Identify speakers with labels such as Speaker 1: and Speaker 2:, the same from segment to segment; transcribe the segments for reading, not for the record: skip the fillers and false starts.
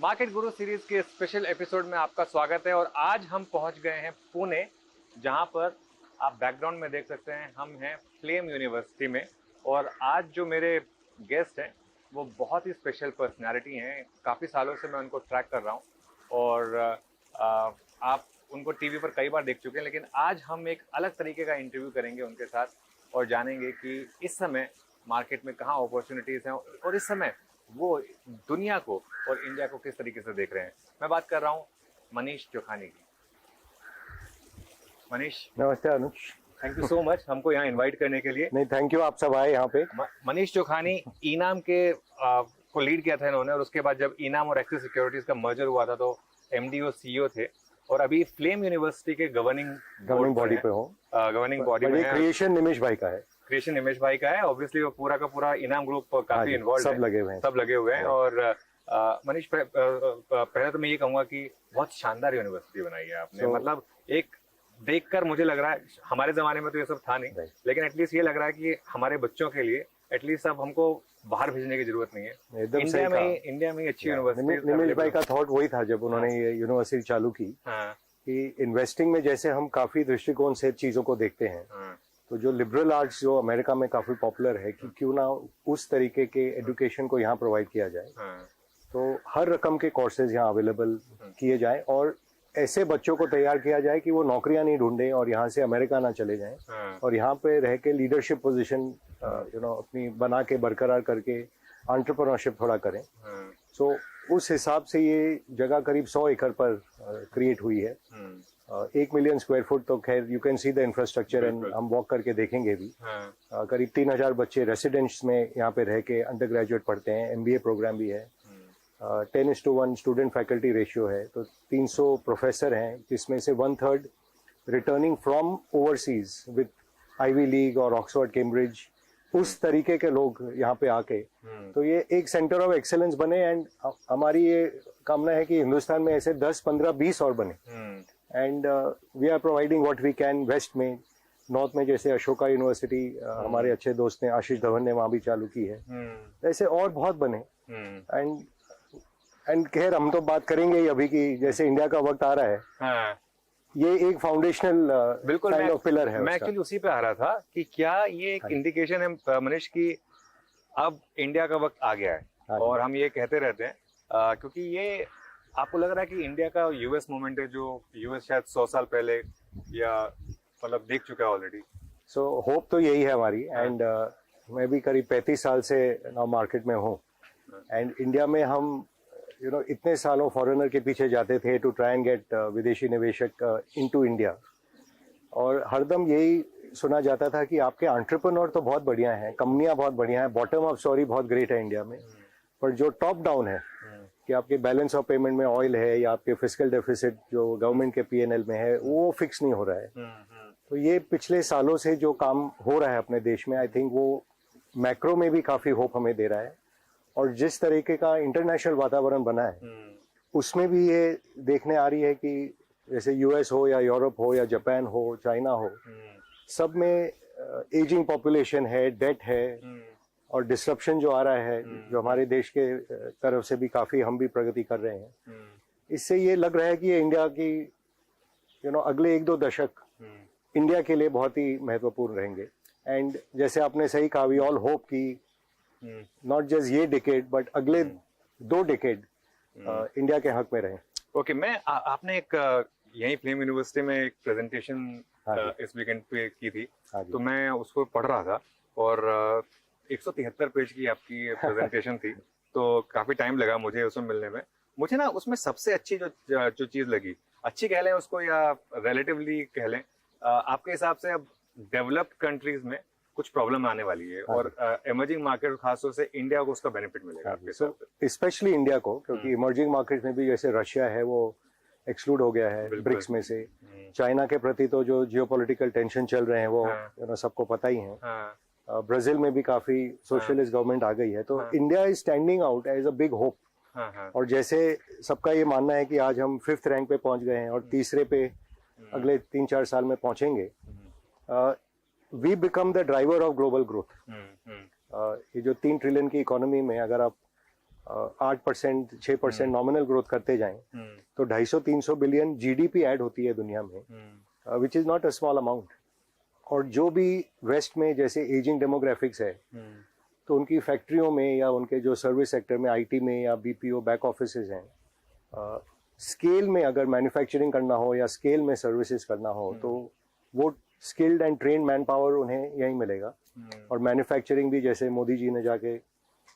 Speaker 1: Market गुरु series के special episode में आपका स्वागत है। और आज हम पहुंच गए हैं पुणे, जहां पर आप बैकग्राउंड में देख सकते हैं हम हैं फ्लेम यूनिवर्सिटी में। और आज जो मेरे गेस्ट हैं वो बहुत ही स्पेशल पर्सनालिटी हैं। काफ़ी सालों से मैं उनको ट्रैक कर रहा हूं और आप उनको टीवी पर कई बार देख चुके हैं, लेकिन आज हम एक अलग तरीके का इंटरव्यू करेंगे उनके साथ और जानेंगे कि इस समय मार्केट में कहाँ अपॉर्चुनिटीज़ हैं और इस समय वो दुनिया को और इंडिया को किस तरीके से देख रहे हैं। मैं बात कर रहा हूँ मनीष चोखानी की। मनीष,
Speaker 2: नमस्ते अनुज।
Speaker 1: थैंक यू सो मच हमको यहाँ इनवाइट करने के लिए।
Speaker 2: नहीं, थैंक यू, आप सब आए यहाँ पे।
Speaker 1: मनीष चोखानी इनाम के को लीड किया था इन्होंने, और उसके बाद जब इनाम और एक्सिस सिक्योरिटीज का मर्जर हुआ था तो एमडी और सीईओ थे, और अभी फ्लेम यूनिवर्सिटी के गवर्निंग बॉडी पे हो। गवर्निंग बॉडी में
Speaker 2: क्रिएशन निमेश भाई का है।
Speaker 1: क्रिएशन निमेश भाई का है। ऑब्वियसली वो पूरा का पूरा इनाम ग्रुप काफी इन्वॉल्व
Speaker 2: सब लगे हुए हैं।
Speaker 1: और मनीष, पहले तो मैं ये कहूंगा कि बहुत शानदार यूनिवर्सिटी बनाई है आपने। मतलब एक देखकर मुझे लग रहा है, हमारे जमाने में तो ये सब था नहीं, लेकिन एटलीस्ट ये लग रहा है कि हमारे बच्चों के लिए एटलीस्ट अब हमको बाहर भेजने की जरूरत नहीं है। इंडिया में अच्छी यूनिवर्सिटी।
Speaker 2: निमेश भाई का थॉट वही था जब उन्होंने ये यूनिवर्सिटी चालू की कि इन्वेस्टिंग में जैसे हम काफी दृष्टिकोण से चीजों को देखते हैं, तो जो लिबरल आर्ट्स जो अमेरिका में काफी पॉपुलर है, कि क्यों ना उस तरीके के एजुकेशन को यहाँ प्रोवाइड किया जाए। तो हर रकम के कोर्सेज यहाँ अवेलेबल किए जाएं और ऐसे बच्चों को तैयार किया जाए कि वो नौकरियां नहीं ढूंढें और यहाँ से अमेरिका ना चले जाएं, और यहाँ पे रह के लीडरशिप पोजीशन अपनी बना के बरकरार करके एंटरप्रेन्योरशिप थोड़ा करें। सो उस हिसाब से ये जगह करीब 100 एकड़ पर क्रिएट हुई है। 1 मिलियन स्क्वायर फुट, तो खैर you can see the infrastructure and हम वॉक करके देखेंगे भी। करीब 3000 बच्चे रेसिडेंट्स में यहाँ पे रह के अंडर ग्रेजुएट पढ़ते हैं। MBA प्रोग्राम भी है। 10:1 स्टूडेंट फैकल्टी रेशियो है। तो 300 प्रोफेसर हैं, जिसमें से 1/3 returning from overseas with Ivy League और ऑक्सफोर्ड कैम्ब्रिज, उस तरीके के लोग यहाँ पे आके, तो ये एक सेंटर ऑफ एक्सेलेंस बने। एंड हमारी ये कामना है कि हिंदुस्तान में ऐसे 10, 15, 20 और बने। And we are providing what we can. West में, नॉर्थ में जैसे अशोका यूनिवर्सिटी हमारे अच्छे दोस्त ने आशीष धवन ने वहां भी चालू की है, ऐसे और बहुत बने। एंड खैर हम तो बात करेंगे ही अभी की, जैसे इंडिया का वक्त आ रहा है, ये एक फाउंडेशनल
Speaker 1: बिल्कुल
Speaker 2: काइंड ऑफ पिलर है।
Speaker 1: मैं एक्चुअली उसी पे आ रहा था कि क्या ये एक इंडिकेशन है मनीष की अब इंडिया का वक्त आ गया है। और हम ये कहते रहते हैं क्योंकि ये आपको लग रहा है कि इंडिया का यूएस मूवमेंट है, जो यूएस शायद 100 साल पहले या मतलब देख चुका है ऑलरेडी।
Speaker 2: सो होप तो यही है हमारी। एंड मैं भी करीब 35 साल से नाउ मार्केट में हूँ। एंड इंडिया में हम इतने सालों फॉरेनर के पीछे जाते थे टू ट्राई एंड गेट विदेशी निवेशक इनटू इंडिया, और हरदम यही सुना जाता था कि आपके एंटरप्रेन्योर तो बहुत बढ़िया हैं, कंपनियां बहुत बढ़िया हैं, बॉटम अप स्टोरी बहुत ग्रेट है इंडिया में, पर जो टॉप डाउन है कि आपके बैलेंस ऑफ पेमेंट में ऑयल है या आपके फिस्कल डेफिसिट जो गवर्नमेंट के पीएनएल में है, वो फिक्स नहीं हो रहा है। तो ये पिछले सालों से जो काम हो रहा है अपने देश में, आई थिंक वो मैक्रो में भी काफी होप हमें दे रहा है। और जिस तरीके का इंटरनेशनल वातावरण बना है, उसमें भी ये देखने आ रही है कि जैसे यूएस हो या यूरोप हो या जापान हो, चाइना हो, सब में एजिंग पॉपुलेशन है, डेट है, और डिसरप्शन जो आ रहा है, जो हमारे देश के तरफ से भी काफी हम भी प्रगति कर रहे हैं। इससे ये लग रहा है कि ये इंडिया की अगले 1-2 दशक इंडिया के लिए बहुत ही महत्वपूर्ण रहेंगे। एंड जैसे आपने सही कहा, वी ऑल होप कि नॉट जस्ट ये डिकेड बट अगले 2 डिकेड इंडिया के हक में रहे।
Speaker 1: ओके, मैं आपने एक यही फ्लेम यूनिवर्सिटी में एक प्रेजेंटेशन इस वीकेंड पे की थी, तो मैं उसको पढ़ रहा था और 173 पेज की आपकी प्रेजेंटेशन थी। तो काफी टाइम लगा मुझे उसमें मिलने में। मुझे ना उसमें सबसे अच्छी जो चीज लगी, अच्छी कह लें उसको या रिलेटिवली कह लें, आपके हिसाब से अब डेवलप्ड कंट्रीज में कुछ प्रॉब्लम आने वाली है और इमर्जिंग मार्केट खासतौर से इंडिया को उसका बेनिफिट मिलेगा आपके हिसाब से?
Speaker 2: स्पेशली इंडिया को, क्योंकि इमर्जिंग मार्केट में भी जैसे रशिया है वो एक्सक्लूड हो गया है ब्रिक्स में से। चाइना के प्रति तो जो जियोपॉलिटिकल टेंशन चल रहे हैं वो सबको पता ही है। ब्राजील में भी काफी सोशलिस्ट गवर्नमेंट आ गई है। तो India is standing out as a big hope. और जैसे सबका ये मानना है कि आज हम 5th रैंक पे पहुंच गए हैं और तीसरे पे अगले 3-4 साल में पहुंचेंगे, we become the driver of global growth. ये जो 3 ट्रिलियन की इकोनॉमी में अगर आप 8% 6% नॉमिनल ग्रोथ करते जाएं तो 250-300 बिलियन जीडीपी ऐड होती है दुनिया में, which is not a small amount. और जो भी वेस्ट में जैसे एजिंग डेमोग्राफिक्स है, तो उनकी फैक्ट्रियों में या उनके जो सर्विस सेक्टर में, आईटी में या बीपीओ बैक ऑफिसेज हैं, स्केल में अगर मैन्युफैक्चरिंग करना हो या स्केल में सर्विसेज करना हो तो वो skilled and trained manpower उन्हें यहीं मिलेगा। और मैन्युफैक्चरिंग भी जैसे मोदी जी ने जाके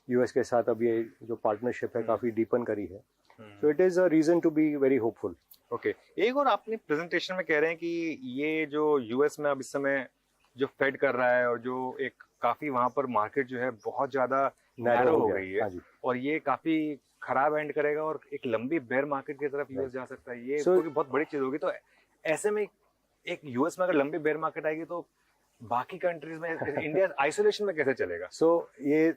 Speaker 2: यूएस के साथ अब ये जो पार्टनरशिप है काफी डीपन करी है, so it is a reason to be very hopeful.
Speaker 1: Okay, एक और आपने प्रेजेंटेशन में कह रहे हैं कि ये जो यूएस में अब इस समय जो फेड कर रहा है और जो एक काफी वहां पर मार्केट जो है बहुत ज्यादा नैरो हो गई है और ये काफी खराब एंड करेगा और एक लंबी बेयर मार्केट की तरफ यूएस जा सकता है, ये बहुत बड़ी चीज होगी। तो ऐसे में एक यूएस में अगर लंबी बेयर मार्केट आएगी तो बाकी कंट्रीज में इंडिया आइसोलेशन में कैसे चलेगा?
Speaker 2: ये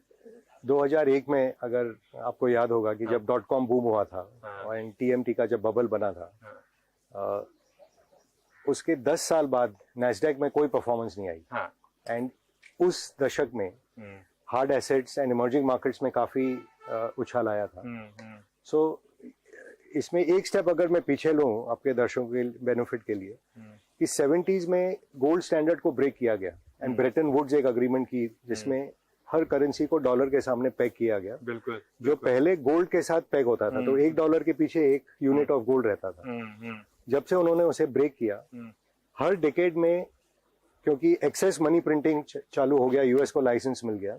Speaker 2: 2001 में अगर आपको याद होगा कि जब .com बूम हुआ था और टीएमटी का जब बबल बना था, उसके 10 साल बाद नैस्डैक में कोई परफॉर्मेंस नहीं आई, एंड उस दशक में hard assets and emerging markets में काफी उछाल आया था। सो इसमें एक स्टेप अगर मैं पीछे लूं आपके दर्शकों के बेनिफिट के लिए, कि 70s में गोल्ड स्टैंडर्ड को ब्रेक किया गया एंड ब्रेटन वुड्स एक अग्रीमेंट की जिसमें हर करेंसी को डॉलर के सामने पैक किया गया।
Speaker 1: बिल्कुल,
Speaker 2: जो पहले गोल्ड के साथ पैक होता था तो $1 के पीछे 1 यूनिट ऑफ गोल्ड रहता था। जब से उन्होंने उसे ब्रेक किया, हर डिकेड में, क्योंकि एक्सेस मनी प्रिंटिंग चालू हो गया, यूएस को लाइसेंस मिल गया,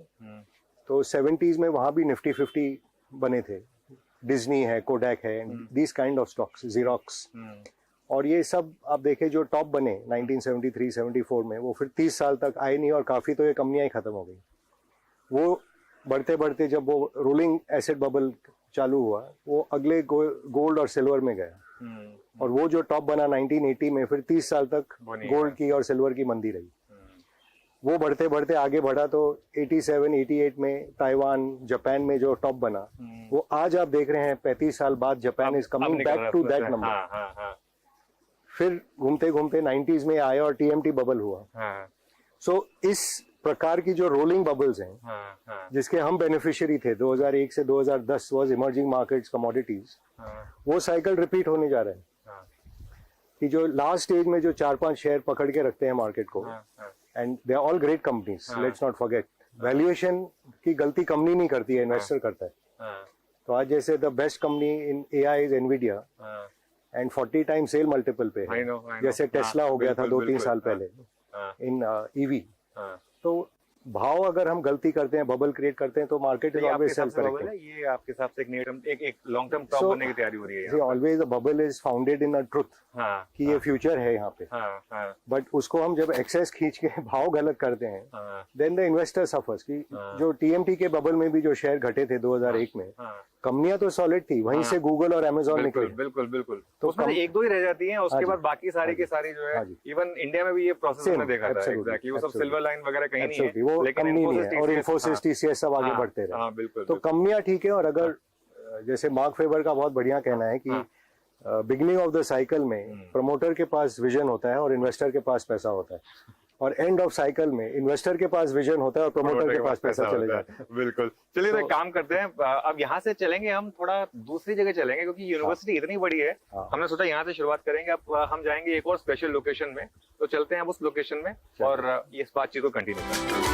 Speaker 2: तो 70s में वहां भी निफ्टी 50 बने थे। डिज्नी है, कोडैक है, this kind of stocks, xerox, और ये सब आप देखें जो टॉप बने 1973-74 में, वो फिर 30 साल तक आए नहीं और काफी तो ये कंपनियां ही खत्म हो गई। वो बढ़ते बढ़ते जब वो रोलिंग एसेट बबल चालू हुआ, वो अगले गोल्ड और सिल्वर में गया, और वो जो टॉप बना 1980 में, फिर 30 साल तक गोल्ड की और सिल्वर की मंदी रही। वो बढ़ते बढ़ते आगे बढ़ा तो 87-88 में ताइवान, जापान में जो टॉप बना, वो आज आप देख रहे हैं 35 साल बाद Japan is coming back to that number. फिर घूमते घूमते 90s में आया और टीएमटी बबल हुआ। सो इस प्रकार की जो रोलिंग बबल्स हैं, जिसके हम बेनिफिशियरी थे 2001 से 2010 वाज इमर्जिंग मार्केट्स, कमोडिटीज, वो साइकिल रिपीट होने जा रहे हैं। कि जो लास्ट स्टेज में जो 4-5 शेयर पकड़ के रखते हैं मार्केट को, and they are all great companies, let's not forget, valuation की गलती कंपनी नहीं करती है, इन्वेस्टर करता है। तो आज जैसे the best company in AI is Nvidia, and 40 time sale multiple पे है, जैसे टेस्ला हो गया था 2-3 साल पहले इन ईवी। तो भाव अगर हम गलती करते हैं, बबल क्रिएट करते हैं, तो market is always self correcting.
Speaker 1: ये आपके हिसाब से एक लॉन्ग टर्म टॉप बनने की तैयारी हो रही है।
Speaker 2: Always the bubble is founded in a truth, कि ये फ्यूचर है यहाँ पे, बट उसको हम जब एक्सेस खींच के भाव गलत करते हैं, देन द इन्वेस्टर सफर्स। कि जो टीएमटी के बबल में भी जो शेयर घटे थे 2001 में, कंपनियां तो सॉलिड थी, वहीं से गूगल और अमेजोन निकले।
Speaker 1: बिल्कुल बिल्कुल, तो उसमें एक दो ही रह जाती हैं, उसके बाद बाकी सारी की सारी जो है, इवन इंडिया में भी ये प्रोसेस हमने देखा था एग्जैक्टली, वो सब सिल्वर लाइन वगैरह कहीं नहीं है,
Speaker 2: वो कंपनी नहीं है, और इन्फोसिस, टीसीएस सब आगे बढ़ते रहे।
Speaker 1: बिल्कुल,
Speaker 2: तो कंपनियां ठीक है, और अगर जैसे मार्क फेबर का बहुत बढ़िया कहना है कि बिगिनिंग ऑफ द साइकिल में प्रमोटर के पास विजन होता है और इन्वेस्टर के पास पैसा होता है, और एंड ऑफ साइकिल में इन्वेस्टर के पास विजन होता है और प्रमोटर के पास पैसा चले जाता है।
Speaker 1: बिल्कुल, चलिए तो एक काम करते हैं, अब यहाँ से चलेंगे हम थोड़ा दूसरी जगह चलेंगे, क्योंकि यूनिवर्सिटी इतनी बड़ी है, हमने सोचा यहाँ से शुरुआत करेंगे। अब हम जाएंगे एक और स्पेशल लोकेशन में, तो चलते हैं अब उस लोकेशन में और इस बातचीत को कंटिन्यू करते हैं।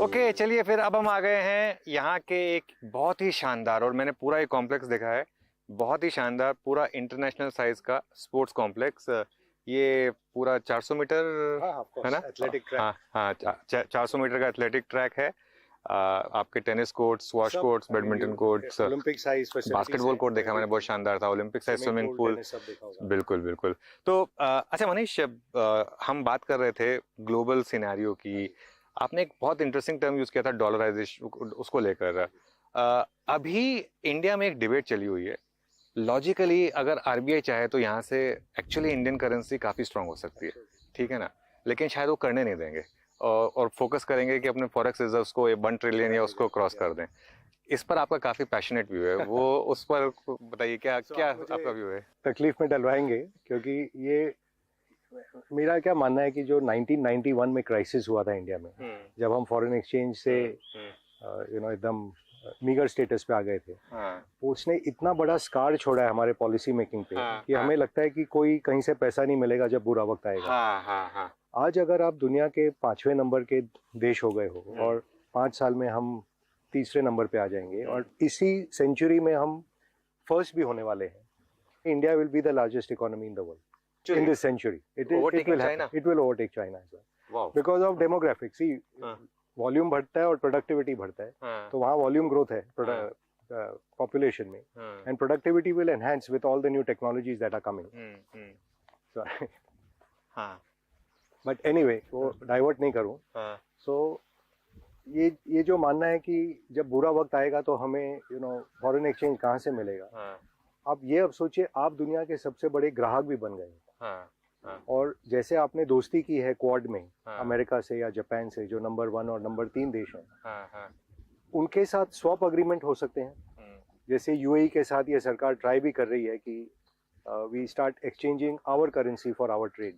Speaker 1: ओके, चलिए फिर अब हम आ गए हैं यहाँ के एक बहुत ही शानदार, और मैंने पूरा एक कॉम्प्लेक्स देखा है, बहुत ही शानदार, पूरा इंटरनेशनल साइज का स्पोर्ट्स कॉम्प्लेक्स। ये पूरा 400 मीटर है ना,
Speaker 2: एथलेटिक ट्रैक।
Speaker 1: हाँ, 400 मीटर का एथलेटिक ट्रैक है। आपके tennis court, squash courts, badminton courts,
Speaker 2: Olympic size
Speaker 1: basketball court देखा मैंने, बहुत शानदार था, ओलंपिक साइज स्विमिंग पूल, बिल्कुल बिल्कुल। तो अच्छा मनीष, हम बात कर रहे थे ग्लोबल सिनेरियो की, आपने एक बहुत इंटरेस्टिंग टर्म यूज किया था डॉलराइजेशन, उसको लेकर। अभी इंडिया में एक डिबेट चली हुई है, लॉजिकली अगर आरबीआई चाहे तो यहाँ से एक्चुअली इंडियन करेंसी काफी स्ट्रांग हो सकती है, ठीक है ना, लेकिन शायद वो करने नहीं देंगे और फोकस करेंगे कि अपने फॉरेक्स रिजर्व्स को 1 ट्रिलियन या उसको क्रॉस कर दें। इस पर आपका काफी पैशनेट व्यू है, वो उस पर बताइए, क्या आपका व्यू है?
Speaker 2: तकलीफ में डलवाएंगे, क्योंकि ये मेरा क्या मानना है कि जो 1991 में क्राइसिस हुआ था इंडिया में, जब हम फॉरेन एक्सचेंज से एकदम मीगर स्टेटस पे आ गए थे, उसने इतना बड़ा स्कार छोड़ा है हमारे पॉलिसी मेकिंग पे कि हमें लगता है कि कोई कहीं से पैसा नहीं मिलेगा जब बुरा वक्त आएगा। आज अगर आप दुनिया के 5वें नंबर के देश हो गए हो और 5 साल में हम तीसरे नंबर पे आ जाएंगे और इसी सेंचुरी में हम फर्स्ट भी होने वाले हैं, India will be the largest economy in the world in this century. It will happen. It will overtake China as well.
Speaker 1: Wow.
Speaker 2: Because of demographics. See, volume बढ़ता है और प्रोडक्टिविटी बढ़ता है, तो वहाँ वॉल्यूम ग्रोथ है पॉपुलेशन में, and productivity will enhance with all the new technologies that are coming. But anyway, वो डाइवर्ट नहीं करूँ। सो ये जो मानना है कि जब बुरा वक्त आएगा तो हमें फॉरेन एक्सचेंज कहाँ से मिलेगा, आप ये अब सोचिए, आप दुनिया के सबसे बड़े ग्राहक भी बन गए। और जैसे आपने दोस्ती की है क्वाड में अमेरिका से या जापान से, जो नंबर 1 और नंबर 3 देश हैं, उनके साथ स्वैप अग्रीमेंट हो सकते हैं। जैसे यूएई के साथ ये सरकार ट्राई भी कर रही है कि we start exchanging our currency for our trade.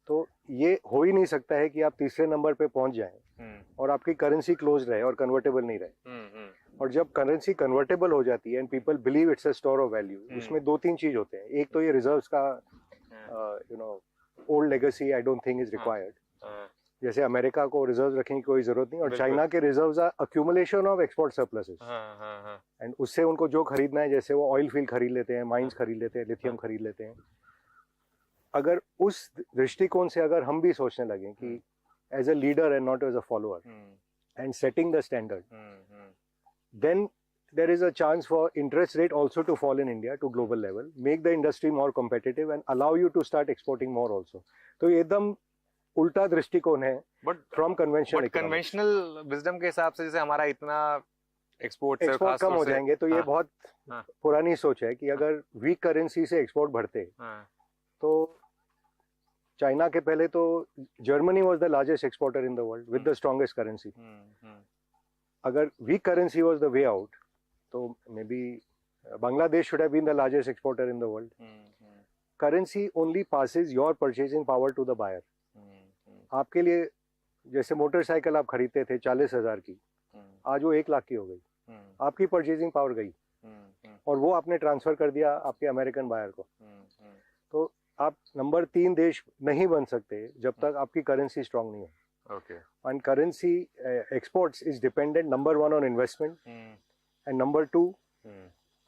Speaker 2: तो ये हो ही नहीं सकता है कि आप तीसरे नंबर पे पहुंच जाएं और आपकी करेंसी क्लोज रहे और कन्वर्टेबल नहीं रहे। और जब करेंसी कन्वर्टेबल हो जाती है and people believe it's a store of value, उसमें 2-3 चीज होते हैं। एक तो ये रिजर्व्स का old legacy I don't think is required. जैसे अमेरिका को रिजर्व रखने की कोई जरूरत नहीं, और चाइना के reserves are accumulation of export surpluses, and उससे उनको जो खरीदना है, जैसे वो ऑयल फील्ड खरीद लेते हैं, माइंस खरीद लेते हैं, लिथियम खरीद लेते हैं। अगर उस दृष्टिकोण से अगर हम भी सोचने लगे कि as a leader and not as a follower and setting the standard, then there is a chance for interest rate also to fall in India to global level, make the industry more competitive and allow you to start exporting more also. तो ये एकदम उल्टा दृष्टिकोण है from
Speaker 1: conventional wisdom के हिसाब से। जैसे हमारा इतना एक्सपोर्ट
Speaker 2: कम हो जाएंगे, तो ये बहुत पुरानी सोच है कि अगर वीक करेंसी से एक्सपोर्ट बढ़ते, तो चाइना के पहले तो Germany was the largest exporter in the world with the strongest currency. अगर weak currency was the way out, तो may be Bangladesh should have been the largest exporter in the world. Currency only passes your purchasing power to the buyer. आपके लिए जैसे motorcycle आप खरीदते थे 40,000 की, आज वो 1 लाख की हो गई, आपकी परचेजिंग पावर गई, और वो आपने ट्रांसफर कर दिया आपके अमेरिकन बायर को। तो आप नंबर 3 देश नहीं बन सकते जब तक आपकी करेंसी स्ट्रांग नहीं हो।
Speaker 1: Okay.
Speaker 2: And currency exports is dependent, number 1 on investment, and number 2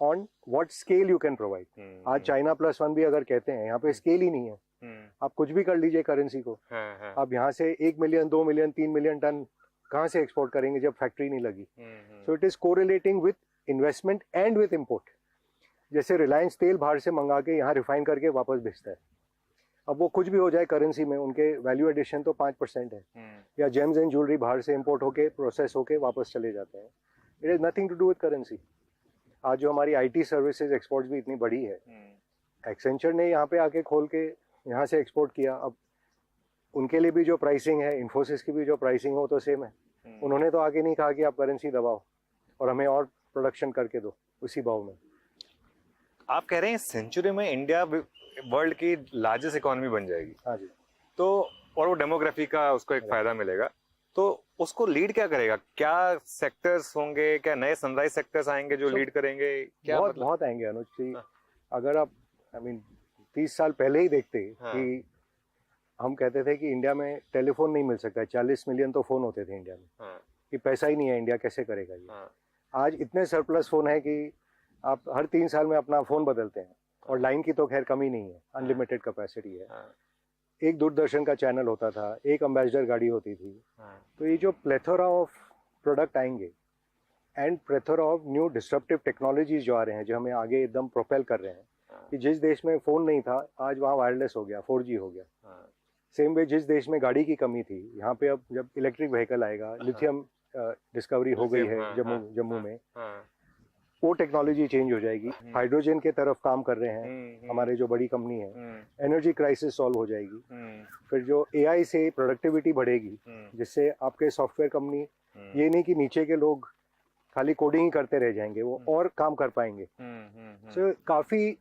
Speaker 2: on what scale you can provide. आज चाइना +1 भी अगर कहते हैं, यहाँ पे स्केल ही नहीं है। आप कुछ भी कर लीजिए करेंसी को, आप यहाँ से 1 मिलियन 2 मिलियन 3 मिलियन टन कहाँ से एक्सपोर्ट करेंगे जब फैक्ट्री नहीं लगी। सो it is correlating with investment and with import. जैसे रिलायंस तेल बाहर से मंगा के यहाँ रिफाइन करके वापस बेचता है, अब वो कुछ भी हो जाए करेंसी में, उनके वैल्यू एडिशन तो 5% है। या जेम्स एंड ज्वेलरी बाहर से इंपोर्ट होके प्रोसेस होके वापस चले जाते हैं। It is nothing to do with currency. आज जो हमारी आईटी सर्विसेज एक्सपोर्ट्स भी इतनी बड़ी है, एक्सेंचर ने यहाँ पे आके खोल के यहाँ से एक्सपोर्ट किया, अब उनके लिए भी जो प्राइसिंग है, इन्फोसिस की भी जो प्राइसिंग हो तो सेम है। उन्होंने तो आके नहीं कहा कि आप करेंसी दबाओ और हमें और प्रोडक्शन करके दो उसी भाव में।
Speaker 1: आप कह रहे हैं सेंचुरी में इंडिया वर्ल्ड की लार्जेस्ट इकोनॉमी बन जाएगी।
Speaker 2: हाँ जी।
Speaker 1: तो और वो डेमोग्राफी का उसको एक फायदा मिलेगा, तो उसको लीड क्या करेगा? क्या सेक्टर्स होंगे, क्या नए सनराइज सेक्टर्स आएंगे जो लीड करेंगे? क्या
Speaker 2: बहुत आएंगे अनुज जी। अगर आप 30 साल पहले ही देखते कि हम कहते थे कि इंडिया में टेलीफोन नहीं मिल सकता, 40 मिलियन तो फोन होते थे इंडिया में, कि पैसा ही नहीं है, इंडिया कैसे करेगा ये। आज इतने सरप्लस फोन है कि आप हर 3 साल में अपना फोन बदलते हैं, और लाइन की तो खैर कमी नहीं है, अनलिमिटेड कैपेसिटी है। एक दूरदर्शन का चैनल होता था, एक एम्बेसडर गाड़ी होती थी। तो ये जो प्लेथोरा ऑफ प्रोडक्ट आएंगे and plethora of new disruptive technologies जो आ रहे हैं, जो हमें आगे एकदम प्रोपेल कर रहे हैं, कि जिस देश में फोन नहीं था आज वहाँ वायरलेस हो गया, 4G हो गया। सेम वे जिस देश में गाड़ी की कमी थी, यहाँ पे अब जब इलेक्ट्रिक व्हीकल आएगा, लिथियम डिस्कवरी हो गई है जम्मू में, वो टेक्नोलॉजी चेंज हो जाएगी। हाइड्रोजन के तरफ काम कर रहे हैं हमारे जो बड़ी कंपनी है, एनर्जी क्राइसिस सॉल्व हो जाएगी। फिर जो AI से प्रोडक्टिविटी बढ़ेगी, जिससे आपके सॉफ्टवेयर कंपनी ये नहीं कि नीचे के लोग खाली कोडिंग ही करते रह जाएंगे, वो और काम कर पाएंगे। सो काफी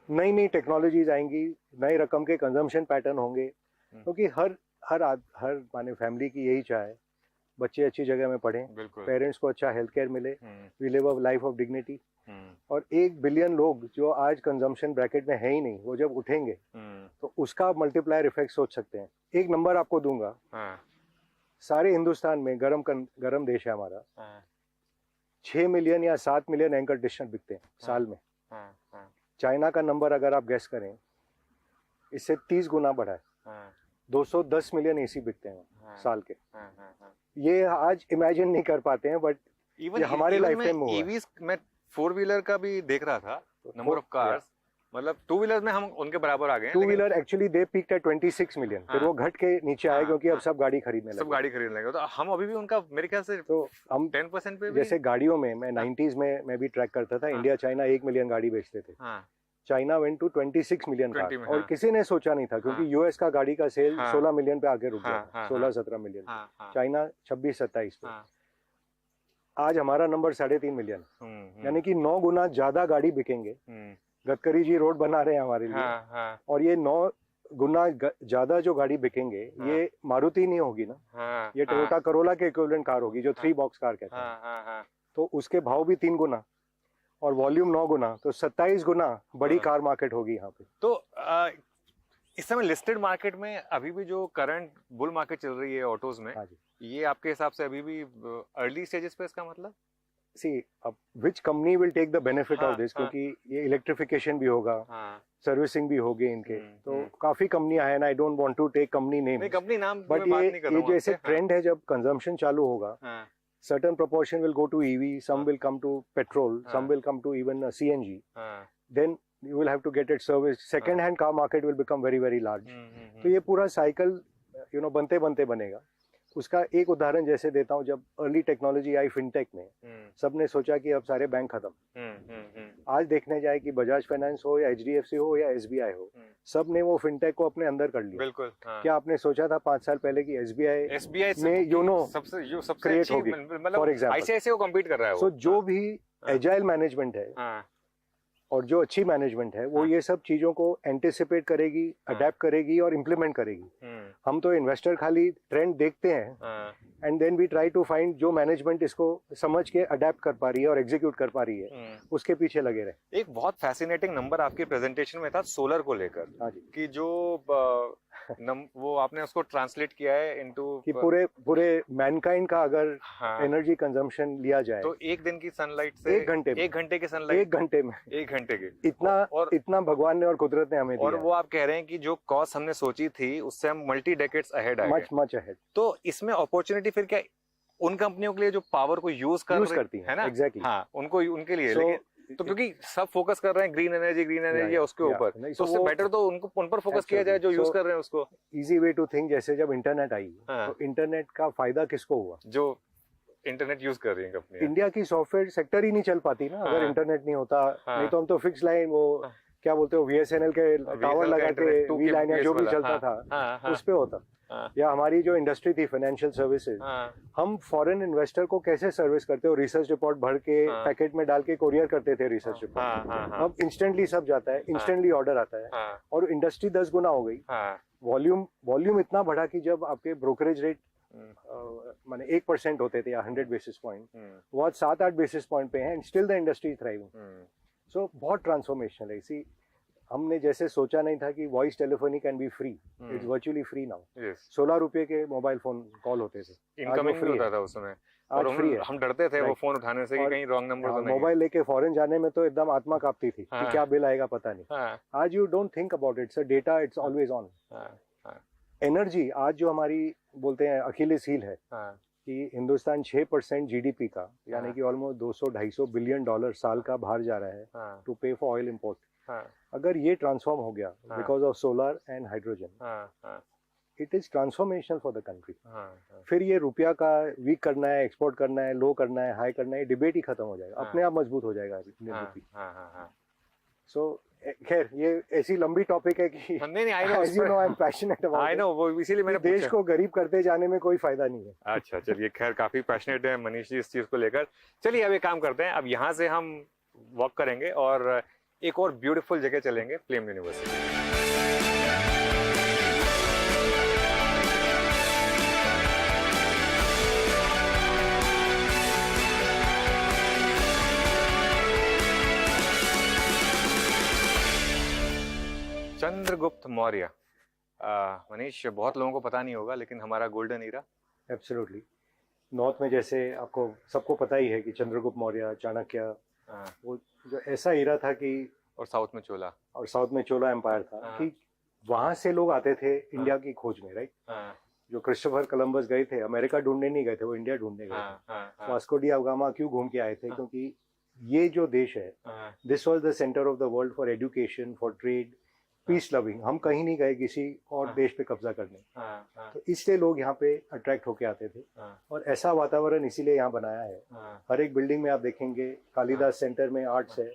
Speaker 2: नई नई टेक्नोलॉजीज आएंगी, नए रकम के कंजम्पशन पैटर्न होंगे, क्योंकि हर माने फैमिली की यही चाह है, बच्चे अच्छी जगह में पढ़ें, पेरेंट्स को अच्छा हेल्थ केयर मिले, we live a life of dignity. और 1 बिलियन लोग जो आज कंजम्पशन ब्रैकेट में है ही नहीं, वो जब उठेंगे तो उसका मल्टीप्लायर इफेक्ट सोच सकते हैं। एक नंबर आपको दूंगा, सारे हिंदुस्तान में गरम देश है हमारा, 6 मिलियन या 7 मिलियन एयर कंडीशनर बिकते हैं साल में। चाइना का नंबर अगर आप गेस करें, इससे 30 गुना बढ़ा है, 210 मिलियन एसी बिकते हैं साल के। ये आज इमेजिन नहीं कर पाते हैं, बट ये हमारे लाइफ टाइम में हुआ।
Speaker 1: ईवीज में 4 व्हीलर का भी देख रहा था, नंबर ऑफ कार्स, मतलब 2 व्हीलर में हम उनके बराबर आ गए हैं।
Speaker 2: 2 wheeler actually they peaked at 26 million, फिर वो घट के नीचे आए क्योंकि अब सब गाड़ी खरीदने लगे।
Speaker 1: तो हम अभी भी उनका मेरे ख्याल से
Speaker 2: तो हम
Speaker 1: 10% पे भी,
Speaker 2: जैसे गाड़ियों में मैं 90s में मैं भी ट्रैक करता था, इंडिया चाइना 1 मिलियन गाड़ी बेचते थे, China went to 26 million car, और किसी ने सोचा नहीं था, क्योंकि यूएस का गाड़ी का सेल 16 मिलियन पे आके रुक गया, 16-17 मिलियन, चाइना 26-27 पे। आज हमारा नंबर 3.5 मिलियन, यानी कि 9 गुना ज्यादा गाड़ी बिकेंगे। गडकरी जी रोड बना रहे हैं हमारे लिए, और ये 9 गुना ज्यादा जो गाड़ी बिकेंगे, ये मारुति नहीं होगी ना, ये टोयोटा करोला के इक्विवेलेंट कार होगी, जो 3 बॉक्स कार कहते हैं। तो उसके भाव भी 3 गुना और वॉल्यूम 9 गुना, तो 27 गुना बड़ी कार मार्केट होगी यहाँ पे।
Speaker 1: तो इस समय लिस्टेड मार्केट में अभी भी जो करंट बुल मार्केट चल रही है ऑटोज में, ये आपके हिसाब से अभी भी अर्ली स्टेजेस पे, इसका मतलब
Speaker 2: सी अब which company will take the benefit of this, क्योंकि ये इलेक्ट्रिफिकेशन भी होगा, सर्विसिंग भी होगी इनके, तो काफी कंपनियां हैं, I don't want to take company name, but ये जैसे ट्रेंड है, जब कंजम्पशन चालू होगा, certain proportion will go to EV, some will come to petrol, some will come to even CNG, then you will have to get it serviced. Second hand car market will become very very large. तो ये पूरा cycle बनते बनते बनेगा। उसका एक उदाहरण जैसे देता हूँ, जब अर्ली टेक्नोलॉजी आई फिनटेक में, सबने सोचा कि अब सारे बैंक खत्म। आज देखने जाए कि बजाज फाइनेंस हो या HDFC हो या SBI हो, सब ने वो फिनटेक को अपने अंदर कर लिया।
Speaker 1: बिल्कुल।
Speaker 2: क्या आपने सोचा था 5 साल पहले कि SBI में योनो
Speaker 1: सबसे
Speaker 2: क्रिएट होगी, फॉर एग्जाम्पल
Speaker 1: ICICI को कम्पीट कर रहा है।
Speaker 2: सो जो भी एजाइल मैनेजमेंट है और जो अच्छी मैनेजमेंट है, वो ये सब चीजों को एंटिसिपेट करेगी, अडेप्ट करेगी और इम्प्लीमेंट करेगी। हम तो इन्वेस्टर खाली ट्रेंड देखते हैं, and then we try to find जो मैनेजमेंट इसको समझ के अडेप्ट कर पा रही है और एग्जीक्यूट कर पा रही है, उसके पीछे लगे रहे।
Speaker 1: एक बहुत फैसिनेटिंग नंबर आपके प्रेजेंटेशन में था सोलर को लेकर, कि जो वो आपने उसको ट्रांसलेट किया है इनटू
Speaker 2: कि पूरे मैनकाइंड का अगर एनर्जी कंजम्पशन लिया जाए,
Speaker 1: तो एक दिन की सनलाइट से 1 घंटे की सनलाइट,
Speaker 2: 1 घंटे में
Speaker 1: 1 घंटे के
Speaker 2: इतना भगवान ने और कुदरत ने हमें दिया।
Speaker 1: और वो आप कह रहे हैं कि जो कॉस्ट हमने सोची थी, उससे हम मल्टी डेकेड्स अहेड आए,
Speaker 2: मच अहेड।
Speaker 1: तो इसमें अपॉर्चुनिटी फिर क्या उन कंपनियों के लिए जो पावर को यूज करती है ना,
Speaker 2: एग्जैक्टली,
Speaker 1: उनको उनके लिए, लेकिन तो क्योंकि सब फोकस कर रहे हैं ग्रीन एनर्जी उसके ऊपर, तो उससे बेटर तो उनको उन पर फोकस किया जाए जो यूज कर रहे हैं उसको।
Speaker 2: इजी वे टू थिंक, जैसे जब इंटरनेट आई, तो इंटरनेट का फायदा किसको हुआ?
Speaker 1: जो इंटरनेट यूज कर रही है कंपनी।
Speaker 2: इंडिया की सॉफ्टवेयर सेक्टर ही नहीं चल पाती ना अगर इंटरनेट नहीं होता। नहीं तो हम तो फिक्स लाइन, वो क्या बोलते हो, VSNL के टावर लगा के वी लाइन या जो भी चलता था उस पे होता। या हमारी जो इंडस्ट्री थी फाइनेंशियल सर्विसेज, हम फॉरेन इन्वेस्टर को कैसे सर्विस करते हो, रिसर्च रिपोर्ट भर के पैकेट में डाल के कोरियर करते थे रिसर्च रिपोर्ट। अब इंस्टेंटली सब जाता है, इंस्टेंटली ऑर्डर आता है, और इंडस्ट्री 10 गुना हो गई। वॉल्यूम इतना बढ़ा कि जब आपके ब्रोकरेज रेट माने 1% होते थे या 100 बेसिस पॉइंट, वो आज 7-8 बेसिस पॉइंट पे हैं, स्टिल द इंडस्ट्री थ्राइविंग। सो बहुत ट्रांसफॉर्मेशन है। इसी हमने जैसे सोचा नहीं था कि voice telephony can be free, it's virtually free now. 16 रुपए के मोबाइल फोन कॉल होते थे,
Speaker 1: इनकमिंग फ्री होता था उस समय, और हम डरते थे वो फोन उठाने से कि कहीं रॉन्ग नंबर तो नहीं।
Speaker 2: मोबाइल लेके फॉरेन जाने में तो एकदम आत्मा कांपती थी कि क्या बिल आएगा पता नहीं। आज you don't think about it, sir data it's always on. Energy आज जो हमारी बोलते हैं अखिलेस हील है कि हिंदुस्तान 6% GDP का, यानी कि ऑलमोस्ट 200-250 बिलियन डॉलर साल का बाहर जा रहा है टू पे फॉर ऑयल इम्पोर्ट। अगर ये ट्रांसफॉर्म हो गया because of solar and hydrogen, it is transformational for the country. फिर ये रुपया का वीक करना है, एक्सपोर्ट करना है, लो करना है, हाई करना है, डिबेट ही खत्म हो जाएगा, अपने आप मजबूत हो जाएगा रुपी। सो खैर ये ऐसी लंबी टॉपिक है कि नहीं as you know I'm passionate about
Speaker 1: I know, वो इसीलिए मैंने
Speaker 2: देश को गरीब करते जाने में कोई फायदा नहीं है।
Speaker 1: अच्छा चलिए, खैर काफी पैशनेट है मनीष जी इस चीज को लेकर। चलिए अब एक काम करते हैं, अब यहाँ से हम वॉक करेंगे और एक और ब्यूटीफुल जगह चलेंगे, फ्लेम यूनिवर्सिटी। चंद्रगुप्त मौर्य, मनीष, बहुत लोगों को पता नहीं होगा लेकिन हमारा गोल्डन ईरा।
Speaker 2: एब्सोल्युटली। नॉर्थ में जैसे आपको सबको पता ही है कि चंद्रगुप्त मौर्य, चाणक्य, वो जो ऐसा ईरा था कि,
Speaker 1: और साउथ में चोला
Speaker 2: एम्पायर था कि वहां से लोग आते थे इंडिया की खोज में, राइट। जो क्रिस्टोफर कोलंबस गए थे, अमेरिका ढूंढने नहीं गए थे, वो इंडिया ढूंढने गए थे। वास्को डी गामा क्यों घूम के आए थे? क्योंकि ये जो देश है, this was the centre of the world for education, for trade, peace loving. हम कहीं नहीं गए किसी और देश पे कब्जा करने, तो इसलिए लोग यहाँ पे अट्रैक्ट होके आते थे। और ऐसा वातावरण इसीलिए यहाँ बनाया है। हर एक बिल्डिंग में आप देखेंगे कालिदास सेंटर में आर्ट्स है।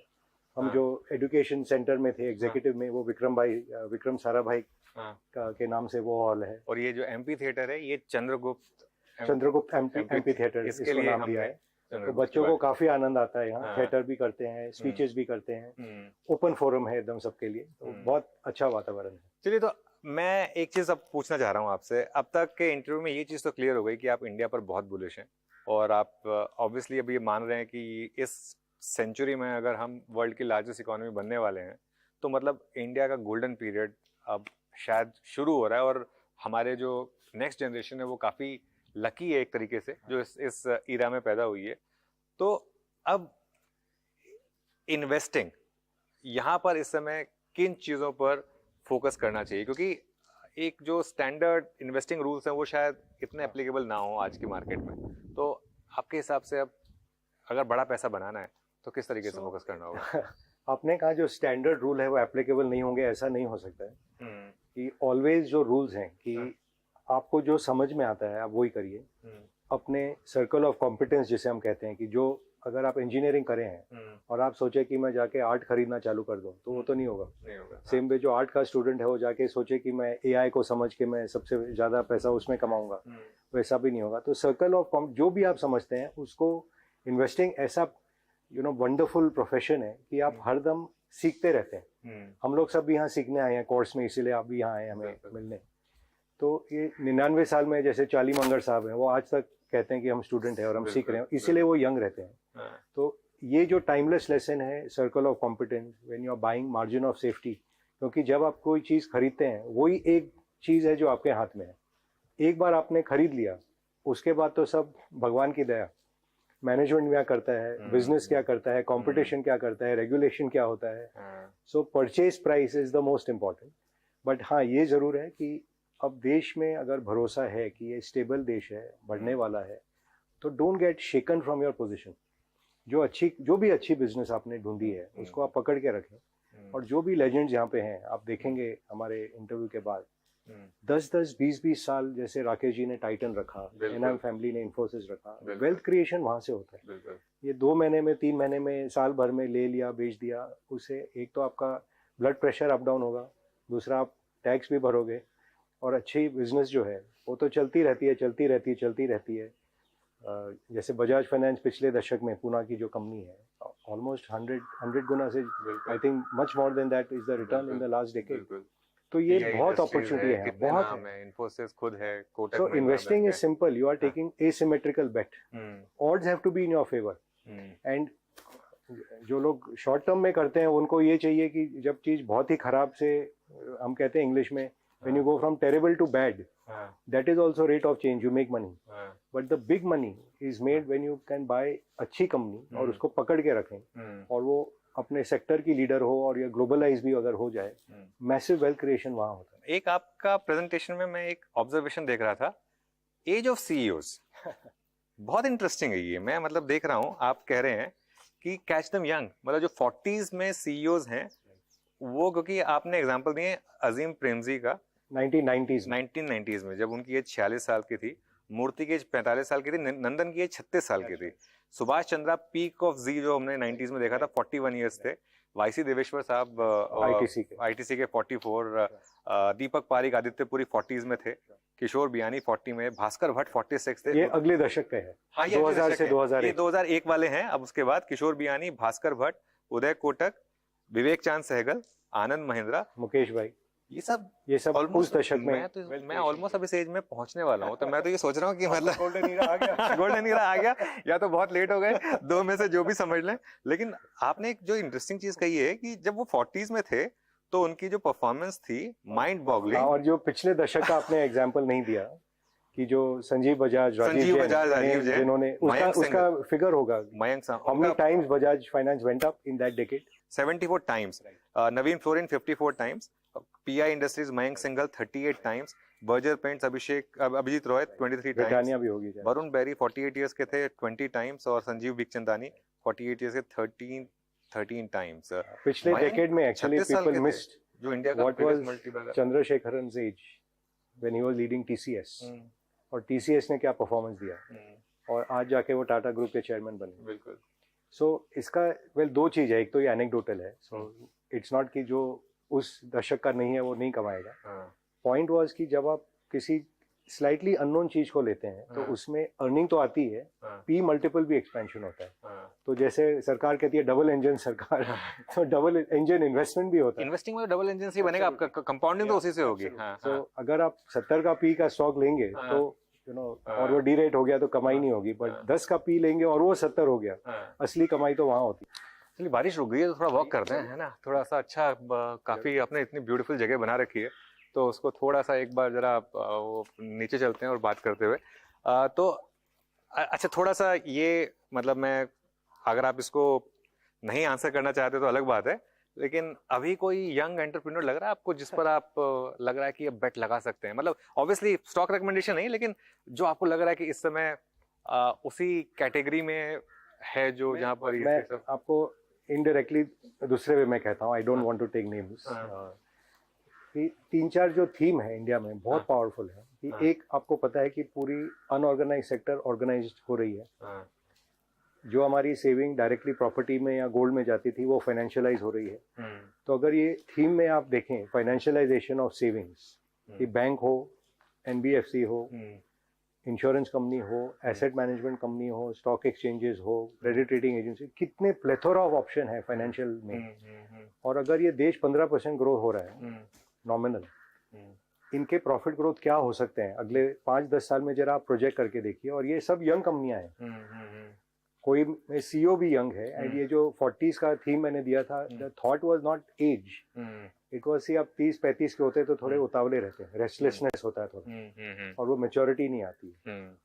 Speaker 2: हम जो एजुकेशन सेंटर में थे एग्जीक्यूटिव में, वो विक्रम साराभाई के नाम से वो हॉल है।
Speaker 1: और ये जो एमपी थिएटर है, ये चंद्रगुप्त
Speaker 2: एमपी थिएटर इसको नाम दिया है। तो बच्चों को काफी आनंद आता है यहाँ। थिएटर भी करते हैं, स्पीचेस भी करते हैं, ओपन फोरम है एकदम सबके लिए, तो बहुत अच्छा वातावरण है।
Speaker 1: चलिए, तो मैं एक चीज अब पूछना चाह रहा हूँ आपसे। अब तक के इंटरव्यू में ये चीज तो क्लियर हो गई कि आप इंडिया पर बहुत बुलिश हैं, और आप ऑब्वियसली अब ये मान रहे हैं कि इस सेंचुरी में अगर हम वर्ल्ड की लार्जेस्ट इकोनॉमी बनने वाले हैं, तो मतलब इंडिया का गोल्डन पीरियड अब शायद शुरू हो रहा है। और हमारे जो नेक्स्ट जनरेशन है वो काफी लकी है एक तरीके से, जो इस ईरा में पैदा हुई है। तो अब इन्वेस्टिंग यहाँ पर इस समय किन चीज़ों पर फोकस करना चाहिए? क्योंकि एक जो स्टैंडर्ड इन्वेस्टिंग रूल्स हैं वो शायद इतने एप्लीकेबल ना हो आज की मार्केट में। तो आपके हिसाब से अब अगर बड़ा पैसा बनाना है तो किस तरीके से फोकस करना होगा?
Speaker 2: आपने कहा जो स्टैंडर्ड रूल है वो एप्लीकेबल नहीं होंगे, ऐसा नहीं हो सकता है। कि ऑलवेज जो रूल्स हैं कि आपको जो समझ में आता है आप वही करिए। अपने सर्कल ऑफ कॉम्पिटेंस जिसे हम कहते हैं, कि जो अगर आप इंजीनियरिंग करें हैं और आप सोचे कि मैं जाके आर्ट खरीदना चालू कर दूं, तो वो तो नहीं होगा। सेम वे जो आर्ट का स्टूडेंट है वो जाके सोचे कि मैं एआई को समझ के मैं सबसे ज्यादा पैसा उसमें कमाऊंगा, वैसा भी नहीं होगा। तो सर्कल ऑफ जो भी आप समझते हैं उसको, इन्वेस्टिंग ऐसा वंडरफुल प्रोफेशन है कि आप हरदम सीखते रहते हैं। हम लोग सब यहाँ सीखने आए हैं कोर्स में, इसीलिए आप भी यहाँ आए हमें मिलने। तो ये 99 साल में जैसे चाली मंगर साहब हैं, वो आज तक कहते हैं कि हम स्टूडेंट हैं और हम सीख रहे हैं, इसीलिए वो यंग रहते हैं। तो ये जो टाइमलेस लेसन है, circle of competence, when you are buying, margin of safety. क्योंकि जब आप कोई चीज़ खरीदते हैं, वही एक चीज़ है जो आपके हाथ में है। एक बार आपने खरीद लिया, उसके बाद तो सब भगवान की दया। मैनेजमेंट क्या करता है, बिजनेस क्या करता है, कंपटीशन क्या करता है, रेगुलेशन क्या होता है। सो purchase price is the most important. But हाँ, ये जरूर है कि अब देश में अगर भरोसा है कि ये स्टेबल देश है, बढ़ने वाला है, तो don't get shaken from your position. जो भी अच्छी बिजनेस आपने ढूंढी है उसको आप पकड़ के रखें। और जो भी लेजेंड्स यहाँ पे हैं, आप देखेंगे हमारे इंटरव्यू के बाद 10-10, 20-20 साल, जैसे राकेश जी ने टाइटन रखा, एनएम फैमिली ने इन्फोसिस रखा। वेल्थ क्रिएशन वहां से होता है। ये 2 महीने में, 3 महीने में, साल भर में ले लिया, बेच दिया, उससे एक तो आपका ब्लड प्रेशर अप डाउन होगा, दूसरा आप टैक्स भी भरोगे, और अच्छी बिजनेस जो है वो तो चलती रहती है। जैसे बजाज फाइनेंस पिछले दशक में, पूना की जो कंपनी है, ऑलमोस्ट 100 गुना से, I think much more than that is the return in the last decade. तो ये बहुत अपॉर्चुनिटी है, बहुत है।
Speaker 1: इन्फोसिस खुद है, Kotak.
Speaker 2: So investing is simple, you are taking asymmetrical bet, odds have to be in your favour. And जो लोग शॉर्ट टर्म में करते हैं, उनको ये चाहिए कि जब चीज बहुत ही खराब से, हम कहते हैं इंग्लिश में, when you go from terrible to bad, that is also rate of change, you make money. But the big money is made when you can buy अच्छी कंपनी और उसको पकड़ के रखें, और वो अपने सेक्टर की लीडर हो और ये ग्लोबलाइज भी अगर हो जाए, मैसिव वेल्थ क्रिएशन वहां होता है।
Speaker 1: एक आपका प्रेजेंटेशन में मैं एक ऑब्जर्वेशन देख रहा था, एज ऑफ सीईओज। बहुत इंटरेस्टिंग है ये। मैं मतलब देख रहा हूँ, आप कह रहे हैं कि कैच देम यंग, मतलब जो 40s में सीईओज हैं वो, क्योंकि आपने एग्जांपल दिए अजीम प्रेमजी का 1990s में, जब उनकी एज 46 साल की थी, मूर्ति की एज 45 साल की थी, नंदन की एज 36 साल की थी, सुभाष चंद्रा पीक ऑफ जी जो हमने 90s में देखा था 41 इयर्स थे, वाईसी देवेश्वर साहब आईटीसी के 44, दीपक पारिक आदित्यपुरी 40s में थे, किशोर बियानी 40 में, भास्कर भट्ट 46 थे।
Speaker 2: ये अगले दशक के हैं। हाँ, 2000 से 2001
Speaker 1: वाले हैं। अब उसके बाद किशोर बियानी, भास्कर भट्ट, उदय कोटक, विवेक चांद सहगल, आनंद महिंद्रा,
Speaker 2: मुकेश भाई,
Speaker 1: ये सब
Speaker 2: उस दशक में।
Speaker 1: मैं ऑलमोस्ट अब इस एज में पहुंचने वाला हूँ, तो मैं तो ये सोच रहा हूँ कि मतलब
Speaker 2: गोल्डन ईरा आ गया।
Speaker 1: गोल्डन ईरा आ गया, या तो बहुत लेट हो गए, दो में से जो भी समझ लें। लेकिन आपने एक जो इंटरेस्टिंग चीज कही है कि जब वो 40s में थे तो उनकी जो परफॉर्मेंस थी माइंड बॉगलिंग।
Speaker 2: और जो पिछले दशक का आपने एग्जांपल नहीं दिया कि जो संजीव बजाज, राजीव जैन, जिन्होंने उसका फिगर होगा,
Speaker 1: Mayank
Speaker 2: how many times Bajaj Finance went up in that decade?
Speaker 1: 74 times, Navin Fluorine 54 times, PI Industries Mayank Singhal 38 times, Berger Paints Abhijit Roy 23 times,
Speaker 2: भी होगी,
Speaker 1: वरुण बेरी 48 इयर्स के थे 20 टाइम्स, और संजीव बिखचंदानी 48 इयर्स के 13 टाइम्स।
Speaker 2: पिछले डेकेड में एक्चुअली पीपल मिस्ड
Speaker 1: जो इंडिया का
Speaker 2: व्हाट वाज चंद्रशेखरन's age when he was leading TCS, और टीसीएस ने क्या परफॉर्मेंस दिया, और आज जाके वो टाटा ग्रुप के चेयरमैन बने।
Speaker 1: बिल्कुल।
Speaker 2: सो इसका दो चीज है, एक तो ये एनेक्डोटल है, सो इट्स नॉट कि जो उस दशक का नहीं है वो नहीं कमाएगा। पॉइंट वाज कि जब आप किसी स्लाइटली अननोन चीज को लेते हैं तो उसमें अर्निंग तो आती है, पी मल्टीपल भी एक्सपेंशन होता है। तो जैसे सरकार कहती है डबल इंजन सरकार, तो डबल इंजन इन्वेस्टमेंट भी होता है।
Speaker 1: इन्वेस्टिंग में डबल इंजन से बनेगा, आपका कंपाउंडिंग तो उसी से होगी।
Speaker 2: तो अगर आप 70 का पी का स्टॉक लेंगे तो और वो डी रेट हो गया तो कमाई नहीं होगी, बट 10 का पी लेंगे और वो 70 हो गया, असली कमाई तो वहां होती है।
Speaker 1: चलिए, बारिश रुक गई है तो थोड़ा वॉक करते हैं, है ना, थोड़ा सा अच्छा। काफी आपने इतनी ब्यूटीफुल जगह बना रखी है, तो उसको थोड़ा सा एक बार जरा वो नीचे चलते हैं और बात करते हुए। तो अच्छा, थोड़ा सा ये मतलब मैं, अगर आप इसको नहीं आंसर करना चाहते तो अलग बात है, लेकिन अभी कोई यंग एंटरप्रेन्योर लग रहा है आपको जिस पर आप लग रहा है कि ये बेट लगा सकते हैं? मतलब ऑब्वियसली स्टॉक रिकमेंडेशन नहीं, लेकिन जो आपको लग रहा है कि इस समय उसी कैटेगरी में है जो जहाँ पर
Speaker 2: मैं आपको इनडायरेक्टली दूसरे वे में कहता हूँ, I don't want to take names. कि 3-4 जो थीम है इंडिया में बहुत पावरफुल है कि एक आपको पता है कि पूरी अनऑर्गेनाइज सेक्टर ऑर्गेनाइज्ड हो रही है। जो हमारी सेविंग डायरेक्टली प्रॉपर्टी में या गोल्ड में जाती थी वो फाइनेंशियलाइज हो रही है। तो अगर ये थीम में आप देखें फाइनेंशियलाइजेशन ऑफ सेविंग्स, कि बैंक हो, एनबीएफसी हो, इंश्योरेंस कंपनी हो, एसेट मैनेजमेंट कंपनी हो, स्टॉक एक्सचेंजेस हो, क्रेडिट रेटिंग एजेंसी, कितने प्लेथोरा ऑफ ऑप्शन है फाइनेंशियल में। और अगर ये देश 15% ग्रो हो रहा है नॉमिनल, इनके प्रॉफिट ग्रोथ क्या हो सकते हैं अगले 5-10 साल में, जरा आप प्रोजेक्ट करके देखिए। और ये सब यंग कंपनियां हैं, कोई सीईओ भी यंग है। एंड ये जो 40s का थीम मैंने दिया था, the thought was not age, it was see आप 30-35 के होते हैं तो थोड़े उतावले रहते हैं, रेस्टलेसनेस होता है थोड़ा, और वो मैच्योरिटी नहीं आती।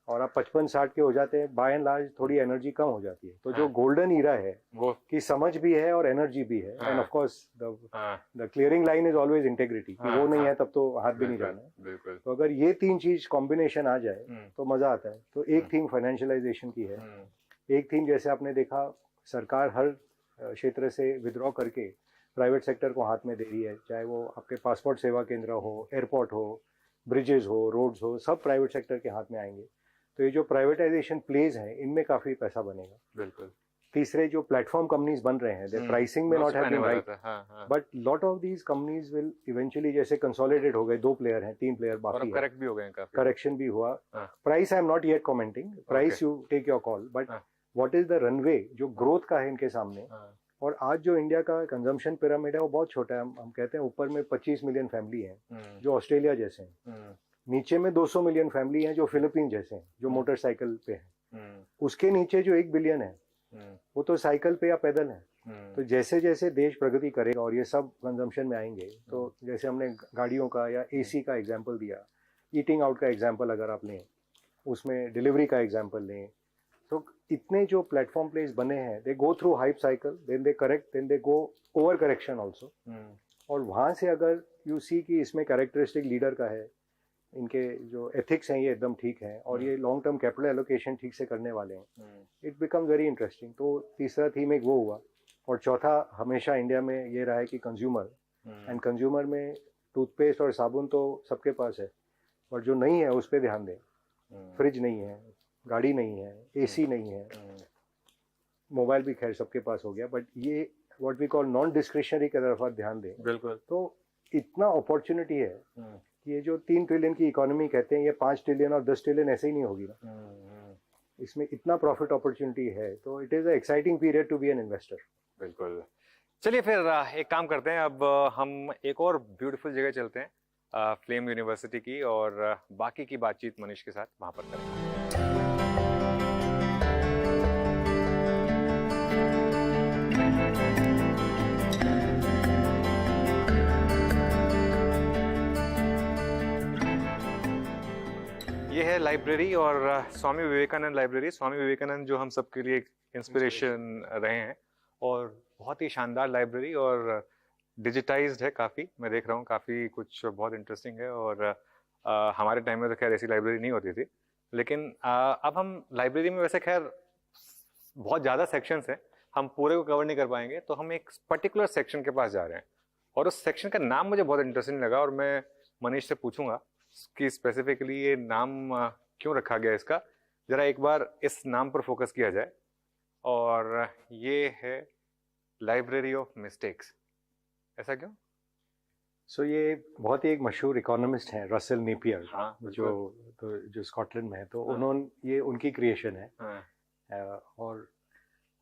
Speaker 2: और आप 55-60 के हो जाते हैं, बाय एंड लार्ज थोड़ी एनर्जी कम हो जाती है। तो जो गोल्डन ईरा है वो की समझ भी है और एनर्जी भी है, end of course the clearing line is always integrity, वो नहीं है तब तो हाथ भी नहीं जाना है। तो अगर ये 3 चीज कॉम्बिनेशन आ जाए तो मजा आता है। तो एक थीम फाइनेंशियलाइजेशन की है, एक थीम जैसे आपने देखा सरकार हर क्षेत्र से विड्रॉ करके प्राइवेट सेक्टर को हाथ में दे रही है, चाहे वो आपके पासपोर्ट सेवा केंद्र हो, एयरपोर्ट हो, ब्रिजेस हो, रोड्स हो, सब प्राइवेट सेक्टर के हाथ में आएंगे। तो ये जो प्राइवेटाइजेशन प्लेज हैं इनमें काफी पैसा बनेगा।
Speaker 1: बिल्कुल।
Speaker 2: तीसरे जो प्लेटफॉर्म कंपनीज बन रहे हैं, देयर प्राइसिंग में not have been right, but lot of these companies will eventually, जैसे कंसोलिडेट हो गए, 2 प्लेयर हैं, 3 प्लेयर बाकी है,
Speaker 1: करेक्ट भी हो गए,
Speaker 2: करेक्शन भी हुआ। Price I am not yet commenting, price you take your call, but what is the runway जो ग्रोथ का है इनके सामने। और आज जो इंडिया का कंजम्पशन पिरामिड है वो बहुत छोटा है। हम कहते हैं ऊपर में 25 मिलियन फैमिली हैं जो ऑस्ट्रेलिया जैसे हैं, नीचे में 200 मिलियन फैमिली हैं जो फिलीपीन जैसे हैं, जो मोटरसाइकिल पे हैं, उसके नीचे जो 1 बिलियन है वो तो साइकिल पे या पैदल है। तो जैसे जैसे देश प्रगति करेगा और ये सब कंजम्पशन में आएंगे, तो जैसे हमने गाड़ियों का या एसी का एग्जाम्पल दिया, ईटिंग आउट का एग्जाम्पल अगर आप लें, उसमें डिलीवरी का एग्जाम्पल लें, तो इतने जो प्लेटफॉर्म प्लेस बने हैं, they go through hype cycle, then they correct, then they go over correction also. और वहाँ से अगर यू सी कि इसमें कैरेक्टरिस्टिक लीडर का है, इनके जो एथिक्स हैं ये एकदम ठीक है, और ये लॉन्ग टर्म कैपिटल एलोकेशन ठीक से करने वाले हैं, इट बिकम वेरी इंटरेस्टिंग। तो तीसरा थीम एक वो हुआ, और चौथा हमेशा इंडिया में ये रहा है कि कंज्यूमर, एंड कंज्यूमर में टूथपेस्ट और साबुन तो सबके पास है, और जो नहीं है उस पर ध्यान दें। फ्रिज नहीं है, गाड़ी नहीं है, एसी नहीं है, मोबाइल भी खैर सबके पास हो गया, बट ये what we call non discretionary की तरफ आप ध्यान दें।
Speaker 1: बिल्कुल। तो
Speaker 2: इतना अपॉर्चुनिटी है कि ये जो 3 ट्रिलियन की इकोनॉमी कहते हैं, ये 5 ट्रिलियन और 10 ट्रिलियन ऐसे ही नहीं होगी ना। इसमें इतना प्रॉफिट अपॉर्चुनिटी है, तो it is a exciting period to be an investor.
Speaker 1: बिल्कुल। चलिए फिर एक काम करते हैं, अब हम एक और ब्यूटीफुल जगह चलते हैं फ्लेम यूनिवर्सिटी की, और बाकी की बातचीत मनीष के साथ वहां पर करेंगे। ये है लाइब्रेरी, और स्वामी विवेकानंद लाइब्रेरी। स्वामी विवेकानंद जो हम सबके लिए एक इंस्पिरेशन रहे हैं, और बहुत ही शानदार लाइब्रेरी, और डिजिटाइज्ड है काफ़ी। मैं देख रहा हूँ काफ़ी कुछ बहुत इंटरेस्टिंग है, और हमारे टाइम में तो खैर ऐसी लाइब्रेरी नहीं होती थी। लेकिन अब हम लाइब्रेरी में वैसे खैर बहुत ज़्यादा सेक्शंस हैं, हम पूरे को कवर नहीं कर पाएंगे, तो हम एक पर्टिकुलर सेक्शन के पास जा रहे हैं, और उस सेक्शन का नाम मुझे बहुत इंटरेस्टिंग लगा, और मैं मनीष से पूछूंगा कि स्पेसिफिकली ये नाम क्यों रखा गया इसका। ज़रा एक बार इस नाम पर फोकस किया जाए, और ये है लाइब्रेरी ऑफ मिस्टेक्स। ऐसा क्यों?
Speaker 2: सो ये बहुत ही एक मशहूर इकोनॉमिस्ट हैं, रसेल नेपियर।
Speaker 1: हाँ,
Speaker 2: जो स्कॉटलैंड में है, तो उन्होंने ये उनकी क्रिएशन है। और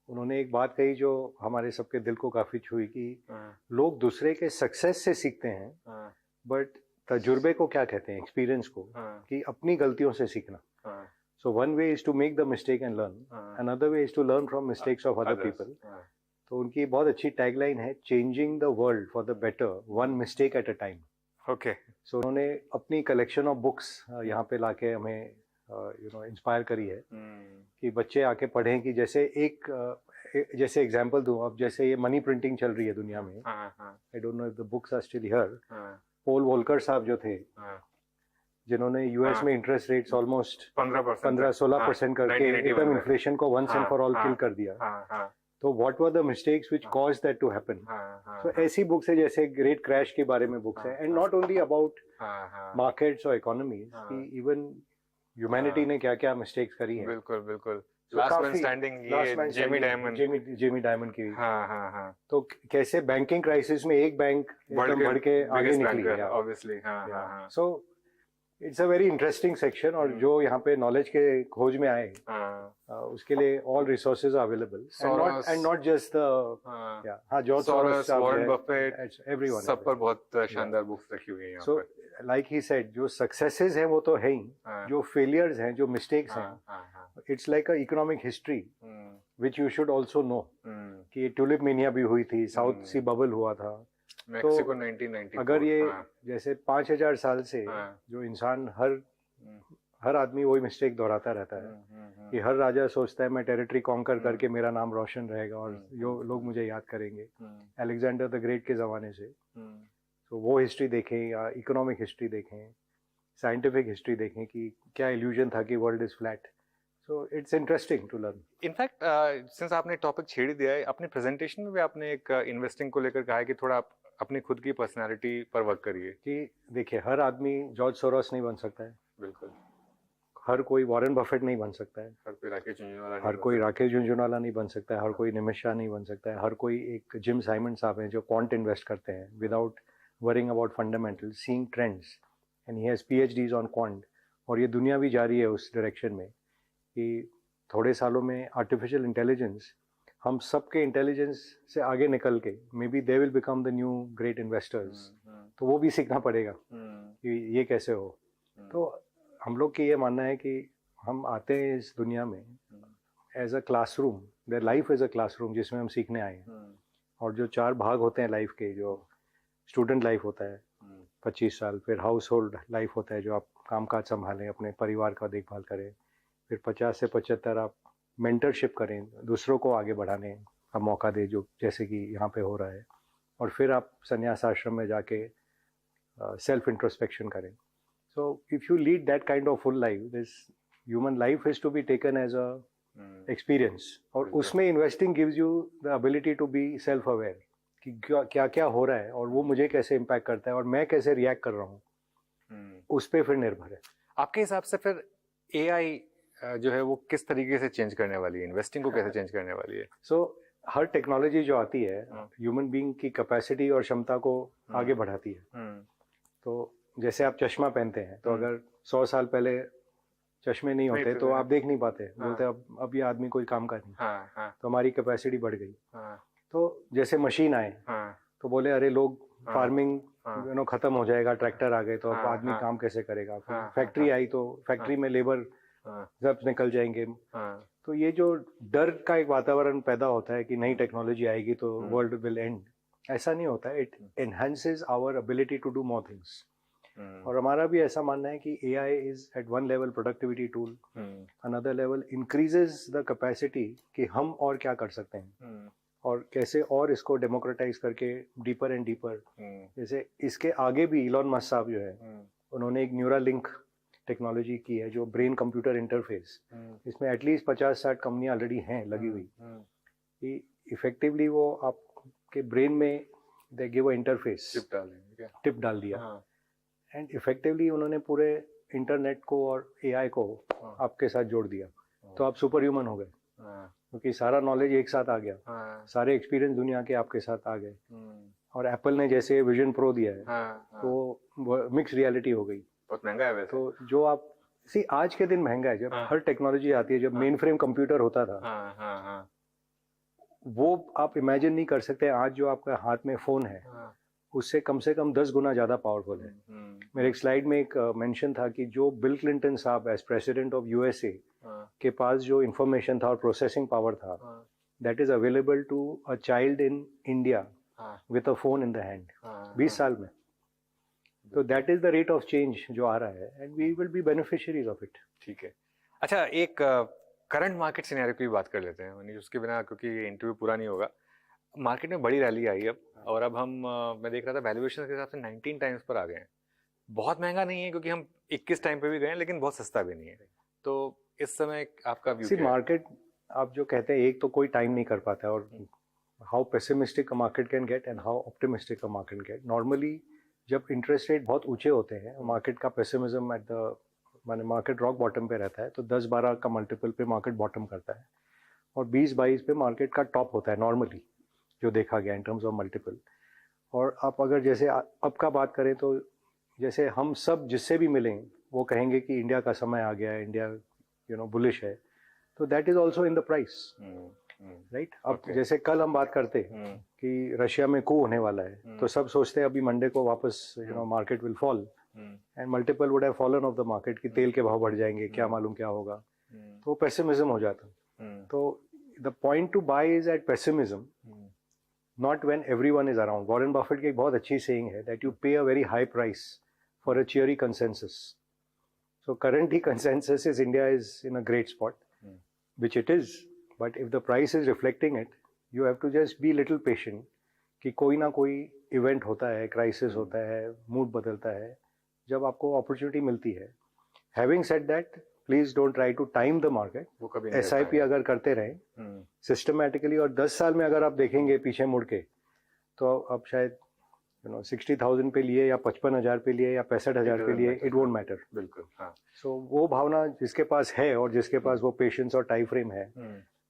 Speaker 2: उन्होंने एक बात कही जो हमारे सबके दिल को काफी छुई, कि लोग दूसरे के सक्सेस से सीखते हैं, बट तजुर्बे को क्या कहते हैं, एक्सपीरियंस को, कि अपनी गलतियों से सीखना। So one way is to make the mistake and learn, another way is to learn from mistakes of other people. तो उनकी बहुत अच्छी टैगलाइन है, changing the world for the better, one mistake at a time.
Speaker 1: Okay.
Speaker 2: So उन्होंने अपनी collection of books यहाँ पे लाके हमें इंस्पायर करी है, कि बच्चे आके पढ़ें। कि जैसे एग्जांपल दूं, अब जैसे ये मनी प्रिंटिंग चल रही है दुनिया में, I don't know if the books are still here. Paul Volcker साहब जो थे, जिन्होंने यूएस में इंटरेस्ट रेट्स ऑलमोस्ट 15-16% करके एकदम इन्फ्लेशन को once and for all kill कर दिया। तो what were the mistakes which caused that to happen. So ऐसी बुक्स है, जैसे ग्रेट क्रैश के बारे में बुक्स है, and not only about markets और इकोनॉमीज, कि इवन ह्यूमैनिटी ने क्या क्या मिस्टेक्स करी है।
Speaker 1: बिल्कुल बिल्कुल। लास्ट मैन स्टैंडिंग, ये जेमी डायमंड की। तो
Speaker 2: कैसे बैंकिंग क्राइसिस में एक बैंक बढ़ के आगे निकली है,
Speaker 1: obviously.
Speaker 2: So it's a very interesting section, और जो यहाँ पे नॉलेज के खोज में आए, उसके लिए all resources are available, and not just the George Soros, Warren Buffett, everyone,
Speaker 1: सब पर बहुत शानदार बुक्स रखी हुई हैं यहाँ पर।
Speaker 2: सो लाइक ही सेड, जो सक्सेसेस हैं वो तो है ही, जो फेलियर्स हैं, जो मिस्टेक्स हैं, it's like a economic history which you should also know, कि टुलिप मेनिया भी हुई थी, साउथ सी बबल हुआ था
Speaker 1: मैक्सिको 1994।
Speaker 2: अगर ये जैसे 5000 साल से जो इंसान हर आदमी वही मिस्टेक दोहराता रहता है, कि हर राजा सोचता है मैं टेरिटरी कॉन्कर करके मेरा नाम रोशन रहेगा और जो लोग मुझे याद करेंगे, अलेक्जेंडर द ग्रेट के ज़माने से। तो वो हिस्ट्री देखें, या इकोनॉमिक हिस्ट्री देखें, साइंटिफिक हिस्ट्री देखें, कि क्या इल्यूजन था कि world is flat. So it's interesting to learn.
Speaker 1: In fact since आपने टॉपिक छेड़ ही दिया है, अपने प्रेजेंटेशन में भी आपने एक इन्वेस्टिंग को लेकर कहा है कि थोड़ा अपनी खुद की पर्सनालिटी पर वर्क करिए।
Speaker 2: कि देखिए, हर आदमी जॉर्ज सोरोस नहीं बन सकता है,
Speaker 1: बिल्कुल।
Speaker 2: हर कोई वॉरेन बफेट नहीं बन सकता है,
Speaker 1: हर कोई
Speaker 2: राकेश झुंझुनवाला नहीं बन सकता है, हर कोई निमिष शाह नहीं बन सकता है, हर कोई एक जिम साइमन साहब हैं जो क्वांट इन्वेस्ट करते हैं without worrying about fundamental, seeing trends, and he has PhDs on quant. और ये दुनिया भी जा रही है उस डायरेक्शन में, कि थोड़े सालों में आर्टिफिशियल इंटेलिजेंस हम सबके इंटेलिजेंस से आगे निकल के may be they will become the new great investors. तो वो भी सीखना पड़ेगा कि ये कैसे हो। तो हम लोग की ये मानना है कि हम आते हैं इस दुनिया में as a classroom, their life is a classroom जिसमें हम सीखने आए हैं। और जो 4 भाग होते हैं लाइफ के, जो स्टूडेंट लाइफ होता है 25 साल, फिर हाउस होल्ड लाइफ होता है जो आप काम काज संभालें, अपने परिवार का देखभाल करें, फिर 50 से 75 आप मेंटरशिप करें, दूसरों को आगे बढ़ाने का मौका दें, जो जैसे कि यहाँ पे हो रहा है, और फिर आप संन्यास आश्रम में जाके सेल्फ इंट्रोस्पेक्शन करें। So if you lead that kind of full life, this human life is to be taken as a experience, और उसमें investing gives you the ability to be self aware, कि क्या क्या हो रहा है और वो मुझे कैसे इम्पैक्ट करता है और मैं कैसे रिएक्ट कर रहा हूँ, उस पर फिर निर्भर है।
Speaker 1: आपके हिसाब से फिर AI जो है वो किस तरीके से चेंज करने वाली है, इन्वेस्टिंग को कैसे चेंज करने वाली है?
Speaker 2: हर टेक्नोलॉजी जो आती है ह्यूमन बीइंग की कैपेसिटी और क्षमता को आगे बढ़ाती है। तो जैसे आप चश्मा पहनते हैं, तो अगर 100 साल पहले चश्मे नहीं होते तो आप देख नहीं पाते, बोलते अब ये आदमी कोई काम का नहीं। तो हमारी कैपेसिटी बढ़ गई। तो जैसे मशीन आए तो बोले अरे लोग फार्मिंग खत्म हो जाएगा, ट्रैक्टर आ गए तो अब आदमी काम कैसे करेगा। फैक्ट्री आई तो फैक्ट्री में लेबर सब निकल जाएंगे। तो ये जो डर का एक वातावरण पैदा होता है कि नई टेक्नोलॉजी आएगी तो वर्ल्ड विल एंड, ऐसा नहीं होता है। It enhances our ability to do more things. और हमारा भी ऐसा मानना है कि AI is at one level productivity tool, another level increases the capacity कि हम और क्या कर सकते हैं और कैसे और इसको डेमोक्रेटाइज करके डीपर एंड डीपर। जैसे इसके आगे भी इलॉन मस्क साहब जो है उन्होंने एक न्यूरालिंक टेक्नोलॉजी की है जो ब्रेन कंप्यूटर इंटरफेस, इसमें एटलीस्ट 50-60 कंपनियां ऑलरेडी हैं लगी हुई कि इफेक्टिवली वो आपके ब्रेन में they give a interface, tip डाल दिया एंड इफेक्टिवली उन्होंने पूरे इंटरनेट को और AI को आपके साथ जोड़ दिया। तो आप सुपर ह्यूमन हो गए क्योंकि सारा नॉलेज एक साथ आ गया, सारे एक्सपीरियंस दुनिया के आपके साथ आ गए। और एप्पल ने जैसे विजन प्रो दिया है तो मिक्स रियलिटी हो गई।
Speaker 1: बहुत महंगा है वैसे।
Speaker 2: तो जो आप आज के दिन महंगा है, जब हर टेक्नोलॉजी आती है, जब मेन फ्रेम कंप्यूटर होता था वो आप इमेजिन नहीं कर सकते। आज जो आपका हाथ में फोन है उससे कम से कम 10 गुना ज्यादा पावरफुल है। मेरे एक स्लाइड में एक मेंशन था कि जो बिल क्लिंटन साहब एज प्रेसिडेंट ऑफ USA के पास जो इंफॉर्मेशन था और प्रोसेसिंग पावर था, that is available to a child in India with a phone in the hand 20 साल में। तो that is the rate of change जो आ रहा है and we will be beneficiaries of it.
Speaker 1: ठीक है। अच्छा, एक करंट मार्केट सिनेरियो की बात कर लेते हैं, उसके बिना क्योंकि ये इंटरव्यू पूरा नहीं होगा। मार्केट में बड़ी रैली आई अब और अब हम मैं देख रहा था वैल्यूएशन के हिसाब से 19 टाइम्स पर आ गए हैं। बहुत महंगा नहीं है क्योंकि हम 21 टाइम पे भी गए हैं, लेकिन बहुत सस्ता भी नहीं है। तो इस समय आपका व्यू क्या है?
Speaker 2: मार्केट आप जो कहते हैं एक तो कोई टाइम नहीं कर पाता है और how pessimistic a market can get and how optimistic a market get. Normally जब इंटरेस्ट रेट बहुत ऊंचे होते हैं मार्केट का पेसिमिज्म एट द माने मार्केट रॉक बॉटम पे रहता है, तो 10-12 का मल्टीपल पे मार्केट बॉटम करता है और 20-22 पे मार्केट का टॉप होता है नॉर्मली जो देखा गया इन टर्म्स ऑफ मल्टीपल। और आप अगर जैसे अब का बात करें तो जैसे हम सब जिससे भी मिलें वो कहेंगे कि इंडिया का समय आ गया है, इंडिया बुलिश है, तो that is also in the price, right. अब जैसे कल हम बात करते कि रशिया में कू होने वाला है तो सब सोचते हैं अभी मंडे को वापस market will fall and multiple would have fallen of the market कि तेल के भाव बढ़ जाएंगे, क्या मालूम क्या होगा, तो पेसिमिज्म हो जाता। तो the point to buy is at pessimism, not when everyone is around. Warren Buffett की एक बहुत अच्छी saying है that you pay a very high price for a cheery consensus. So currently consensus is India is in a great spot, which it is. But if the price is reflecting it, you have to just be little patient कि कोई ना कोई event होता है, crisis होता है, mood बदलता है, जब आपको opportunity मिलती है। Having said that, please don't try to time the market. SIP अगर करते रहें सिस्टमैटिकली और 10 साल में अगर आप देखेंगे पीछे मुड़ के तो अब शायद 60,000 पे लिए या 55,000 पे लिए या 65,000 पे लिए, इट वोंट मैटर।
Speaker 1: बिल्कुल, हाँ।
Speaker 2: सो वो भावना जिसके पास है और जिसके पास वो पेशेंस और टाइम फ्रेम है,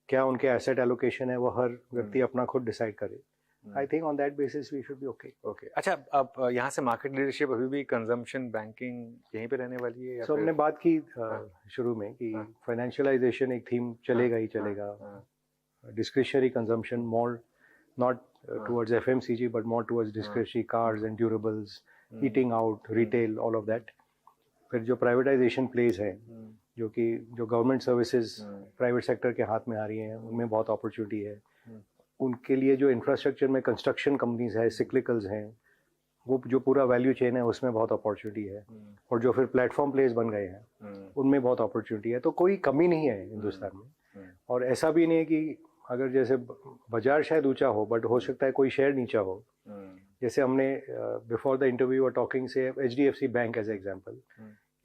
Speaker 2: क्या उनके एसेट एलोकेशन है, वो हर व्यक्ति अपना खुद डिसाइड करे। I think on that basis we should be okay.
Speaker 1: Okay. अच्छा, अब यहाँ से मार्केट लीडरशिप अभी भी कंजम्पशन बैंकिंग यहीं पे रहने वाली है या
Speaker 2: so हमने बात की शुरू में कि फाइनेंशियलाइजेशन एक थीम चलेगा ही चलेगा। Discretionary consumption more not towards FMCG but more towards discretionary cars and durables, eating out, retail, all of that. फिर जो प्राइवेटाइजेशन प्लेस है जो गवर्नमेंट सर्विसेज प्राइवेट सेक्टर के हाथ में आ रही हैं, उनमें बहुत अपॉर्चुनिटी है। उनके लिए जो इंफ्रास्ट्रक्चर में कंस्ट्रक्शन कंपनीज है, सिक्लिकल्स हैं, वो जो पूरा वैल्यू चेन है उसमें बहुत अपॉर्चुनिटी है। और जो फिर प्लेटफॉर्म प्लेस बन गए हैं उनमें बहुत अपॉर्चुनिटी है। तो कोई कमी नहीं है हिंदुस्तान में। और ऐसा भी नहीं है कि अगर जैसे बाजार शायद ऊंचा हो बट हो सकता है कोई शेयर नीचा हो। जैसे हमने बिफोर द इंटरव्यू और टॉकिंग से HDFC बैंक एज एग्जाम्पल,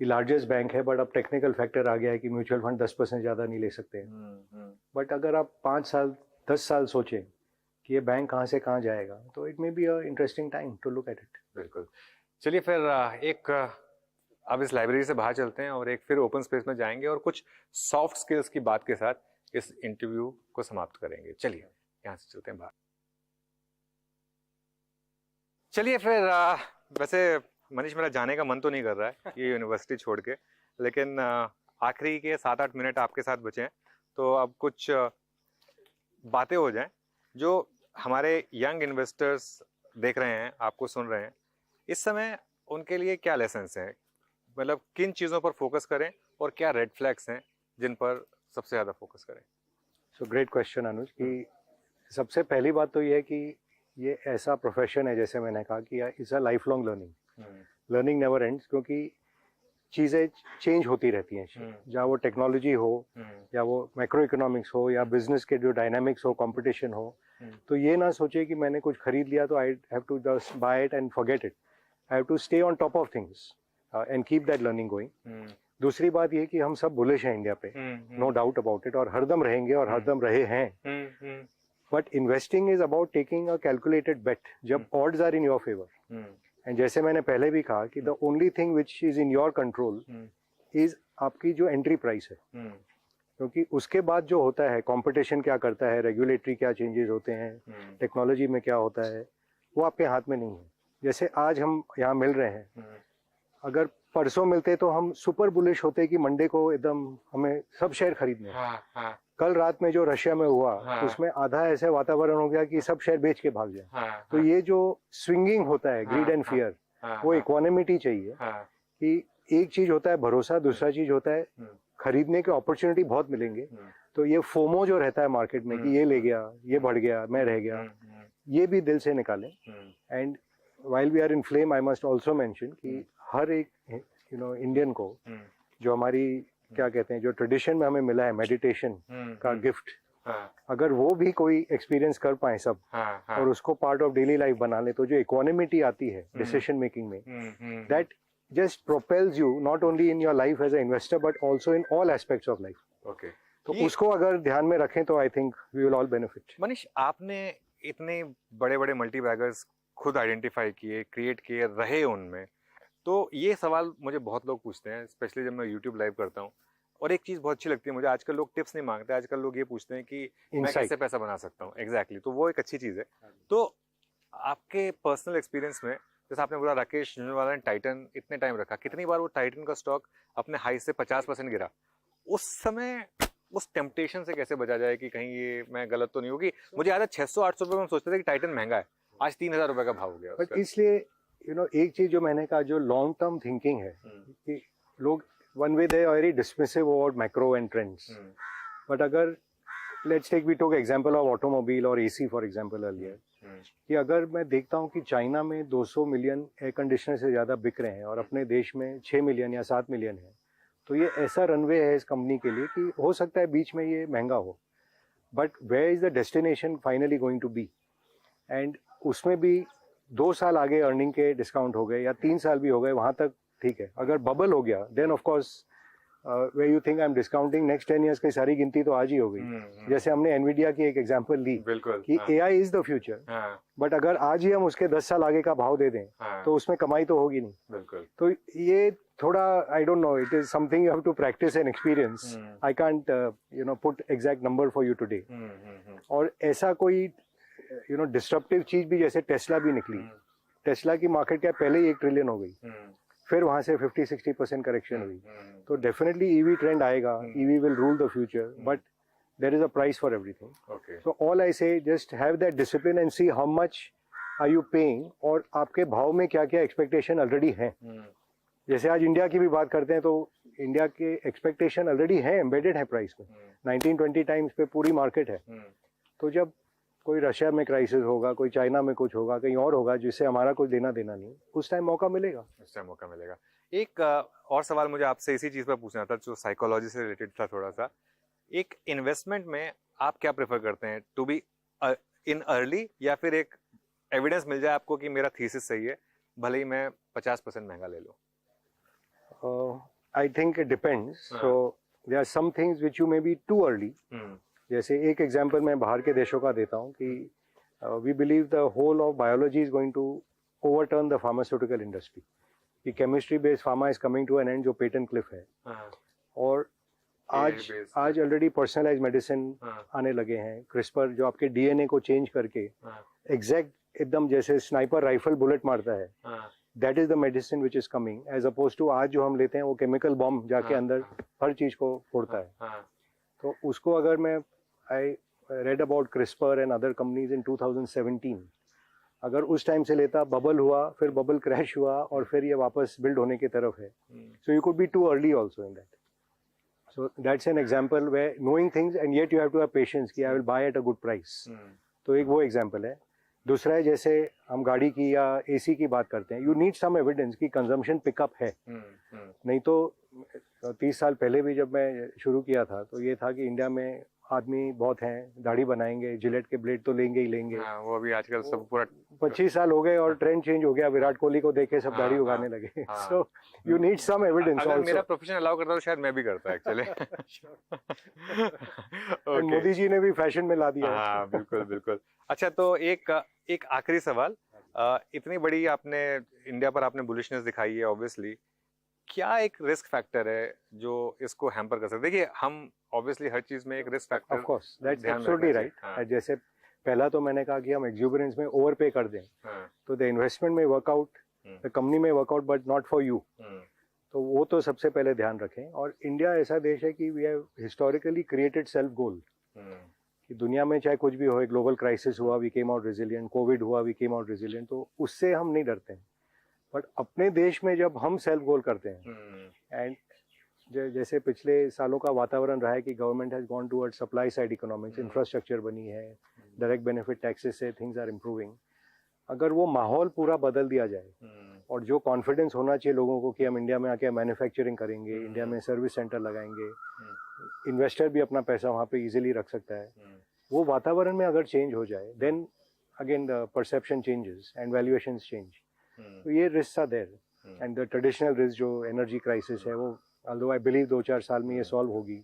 Speaker 2: ये लार्जेस्ट बैंक है बट अब टेक्निकल फैक्टर आ गया है कि म्यूचुअल फंड 10% ज़्यादा नहीं ले सकते हैं। बट अगर आप 5 साल 10 साल सोचें कि ये बैंक कहाँ से कहाँ जाएगा, तो it may be a interesting time to look at it.
Speaker 1: बिल्कुल। चलिए फिर एक अब इस लाइब्रेरी से बाहर चलते हैं और एक फिर ओपन स्पेस में जाएंगे और कुछ सॉफ्ट स्किल्स की बात के साथ इस इंटरव्यू को समाप्त करेंगे। चलिए यहाँ से चलते हैं बाहर। चलिए फिर वैसे मनीष, मेरा जाने का मन तो नहीं कर रहा है ये यूनिवर्सिटी छोड़ के, लेकिन आखिरी के 7-8 मिनट आपके साथ बचे हैं, तो अब कुछ बातें हो जाएं जो हमारे यंग इन्वेस्टर्स देख रहे हैं, आपको सुन रहे हैं, इस समय उनके लिए क्या लेसन्स हैं, मतलब किन चीज़ों पर फोकस करें और क्या रेड फ्लैग्स हैं जिन पर सबसे ज़्यादा फोकस करें?
Speaker 2: सो ग्रेट क्वेश्चन अनुज, कि सबसे पहली बात तो ये है कि ये ऐसा प्रोफेशन है, जैसे मैंने कहा कि it's a life long learning never ends, क्योंकि चीज़ें चेंज होती रहती हैं, जहाँ वो टेक्नोलॉजी हो या वो मैक्रो इकोनॉमिक्स हो या बिजनेस के जो डायनामिक्स हो, कंपटीशन हो, तो ये ना सोचे कि मैंने कुछ खरीद लिया तो I have to just buy it and forget it. I have to stay on top of things and keep that learning going. दूसरी बात ये कि हम सब बुलिश हैं इंडिया पे, नो डाउट अबाउट इट, और हरदम रहेंगे और हरदम रहे हैं। But investing is about taking a calculated bet जब odds are in your favour. And जैसे मैंने पहले भी कहा कि the only thing which is in your control is आपकी जो एंट्री प्राइस है, क्योंकि उसके बाद जो होता है, कंपटीशन क्या करता है, रेगुलेटरी क्या चेंजेस होते हैं, टेक्नोलॉजी में क्या होता है, वो आपके हाथ में नहीं है। जैसे आज हम यहाँ मिल रहे हैं, अगर परसों मिलते तो हम सुपर बुलिश होते कि मंडे को एकदम हमें सब शेयर खरीदने। कल रात में जो रशिया में हुआ, उसमें आधा ऐसे वातावरण हो गया कि सब शेयर बेच के भाग जाए। तो ये जो स्विंगिंग होता है, ग्रीड एंड फियर, वो इक्वानिमिटी चाहिए। कि एक चीज होता है भरोसा, दूसरा चीज होता है खरीदने के अपॉर्चुनिटी बहुत मिलेंगे। तो ये फोमो जो रहता है मार्केट में कि ये ले गया, ये बढ़ गया, मैं रह गया, ये भी दिल से निकालें। And while we are in flame, I must also mention कि हर एक इंडियन को जो हमारी क्या कहते हैं, जो ट्रेडिशन में हमें मिला है मेडिटेशन का गिफ्ट, अगर वो भी कोई एक्सपीरियंस कर पाए सब, और उसको पार्ट ऑफ डेली लाइफ बना ले, तो जो इक्वानिमिटी आती है डिसीजन मेकिंग में, that just propels you not only in your life as a investor but also in all aspects of life.
Speaker 1: Okay,
Speaker 2: तो उसको अगर ध्यान में रखें तो I think we will all benefit.
Speaker 1: Manish, आपने इतने बड़े बड़े मल्टी बैगर्स खुद आइडेंटिफाई किए, क्रिएट किए, रहे उनमें, तो ये सवाल मुझे बहुत लोग पूछते हैं, स्पेशली जब मैं यूट्यूब लाइव करता हूँ। और एक चीज़ बहुत अच्छी लगती है मुझे, आजकल लोग टिप्स नहीं मांगते, आजकल लोग ये पूछते हैं कि मैं कैसे पैसा बना सकता हूँ। एग्जैक्टली, तो वो एक अच्छी चीज़ है। तो आपके पर्सनल एक्सपीरियंस में, जैसे आपने बोला राकेश झुंझुनवाला ने टाइटन इतने टाइम रखा, कितनी बार वो टाइटन का स्टॉक अपने हाई से 50% गिरा, उस समय उस टेम्पटेशन से कैसे बचा जाए कि कहीं ये मैं गलत तो नहीं होगी? मुझे याद है 600-800 रुपये में हम सोचते थे कि टाइटन महंगा है, आज 3000 रुपये का भाव हो गया।
Speaker 2: बट इसलिए एक चीज जो मैंने कहा, जो लॉन्ग टर्म थिंकिंग है, कि लोग one way they are very dismissive about macro and trends, but अगर let's take we took example of automobile और एसी फॉर एग्जांपल अर्लियर, कि अगर मैं देखता हूँ कि चाइना में 200 मिलियन एयर कंडीशनर से ज्यादा बिक रहे हैं और अपने देश में 6 मिलियन या 7 मिलियन है, तो ये ऐसा रनवे है इस कंपनी के लिए कि हो सकता है बीच में ये महंगा हो, but where is the destination finally going to be. And उसमें भी 2 साल आगे अर्निंग के डिस्काउंट हो गए या 3 साल भी हो गए, वहां तक ठीक है। अगर बबल हो गया, then of course way you think I am discounting, next 10 years की सारी गिनती तो आज ही हो गई। जैसे हमने एनवीडिया की एक एग्जांपल ली कि AI is the future, but अगर आज ही हम उसके 10 साल आगे का भाव दे दें, तो उसमें कमाई तो होगी नहीं। तो ये थोड़ा, I don't know, it is something you have to practice and experience. I can't put exact number for you today. और ऐसा कोई डिस्ट्रप्टिव चीज भी, जैसे टेस्ला भी निकली, टेस्ला की मार्केट कैप पहले ही 1 ट्रिलियन हो गई, फिर वहां से 50-60% करेक्शन हुई। तो डेफिनेटली ईवी ट्रेंड आएगा, EV will rule the future, but there is a price for everything. So all I say, just have that discipline and see how much are you paying, और आपके भाव में क्या क्या expectation already है। जैसे आज इंडिया की भी बात करते हैं, तो इंडिया के एक्सपेक्टेशन ऑलरेडी है, एम्बेडेड है प्राइस में, 19-20 टाइम्स पे पूरी मार्केट है। तो जब कोई रशिया में क्राइसिस होगा, कोई चाइना में कुछ होगा, कहीं और होगा जिससे हमारा कुछ देना नहीं, उस टाइम मौका मिलेगा। एक
Speaker 1: और सवाल मुझे आपसे इसी चीज पर पूछना था, जो साइकोलॉजी से रिलेटेड था थोड़ा सा। एक इन्वेस्टमेंट में आप क्या प्रेफर करते हैं, टू बी इन अर्ली, या फिर एक एविडेंस मिल जाए आपको कि मेरा थीसिस सही है, भले ही मैं 50% महंगा ले लूं?
Speaker 2: I think it depends. So there are some things which you may be too early. जैसे एक एग्जांपल मैं बाहर के देशों का देता हूँ कि we believe the whole of biology is going to overturn the pharmaceutical industry, कि chemistry based pharma is coming to an end, जो पेटेंट क्लिफ है। और आज ऑलरेडी पर्सनलाइज मेडिसिन आने लगे हैं, क्रिस्पर जो आपके डीएनए को चेंज करके एग्जैक्ट एकदम जैसे स्नाइपर राइफल बुलेट मारता है, that is the medicine which is coming, as oppose to आज जो हम लेते हैं वो केमिकल बॉम्ब जाके अंदर हर चीज को फोड़ता है। तो उसको अगर मैं आई read about CRISPR and other companies in 2017. अगर उस टाइम से लेता, बबल हुआ, फिर बबल क्रैश हुआ और फिर ये वापस बिल्ड होने की तरफ है. So you could be too early also in that. So that's an example where knowing things and yet you have to have patience कि I will buy at a good price. तो एक वो example है. दूसरा है जैसे हम गाड़ी की या एसी की बात करते हैं, यू नीड सम एविडेंस कि कंजम्पशन पिकअप है. नहीं तो 30 साल पहले भी जब मैं शुरू किया था तो ये था कि इंडिया में आदमी बहुत हैं, दाढ़ी बनाएंगे, जिलेट के ब्लेड तो लेंगे ही लेंगे.
Speaker 1: वो अभी आजकल सब पूरा
Speaker 2: 25 साल हो गए और ट्रेंड चेंज हो गया. विराट कोहली को देखे सब दाढ़ी उगाने लगे. So you need some evidence.
Speaker 1: अगर मेरा प्रोफेशन अलाउ करता तो शायद मैं भी करता एक्चुअली.
Speaker 2: मोदी जी ने भी फैशन में ला दिया.
Speaker 1: हाँ बिल्कुल बिल्कुल. अच्छा तो एक आखिरी सवाल. इतनी बड़ी आपने इंडिया पर आपने बुलिशनेस दिखाई है ऑब्वियसली, क्या एक रिस्क फैक्टर है जो इसको हैम्पर कर सकते? देखिए हम ऑब्वियसली हर चीज में एक risk factor.
Speaker 2: Of course that's absolutely right. जैसे पहला तो मैंने कहा कि हम एक्सुबरेंस में ओवर पे कर दें तो द इन्वेस्टमेंट में वर्कआउट, द कंपनी में workout but not for you. तो वो तो सबसे पहले ध्यान रखें. और इंडिया ऐसा देश है कि we have historically created self goal कि दुनिया में चाहे कुछ भी हो, ग्लोबल क्राइसिस हुआ we came out resilient, Covid हुआ वी केम आउट रेजिलिएंट. तो उससे हम नहीं डरते हैं. बट अपने देश में जब हम सेल्फ गोल करते हैं एंड जैसे पिछले सालों का वातावरण रहा है कि government has gone toward supply side economics, infrastructure बनी है, डायरेक्ट बेनिफिट टैक्सेस से थिंग्स आर इम्प्रूविंग. अगर वो माहौल पूरा बदल दिया जाए और जो कॉन्फिडेंस होना चाहिए लोगों को कि हम इंडिया में आके मैन्युफैक्चरिंग करेंगे, इंडिया में सर्विस सेंटर लगाएंगे, इन्वेस्टर भी अपना पैसा वहाँ पे इजीली रख सकता है, वो वातावरण में अगर चेंज हो जाए then again the perception changes and valuations change. तो ये risk are there. And the traditional risk जो एनर्जी क्राइसिस है वो although I believe 2-4 साल में ये सॉल्व होगी.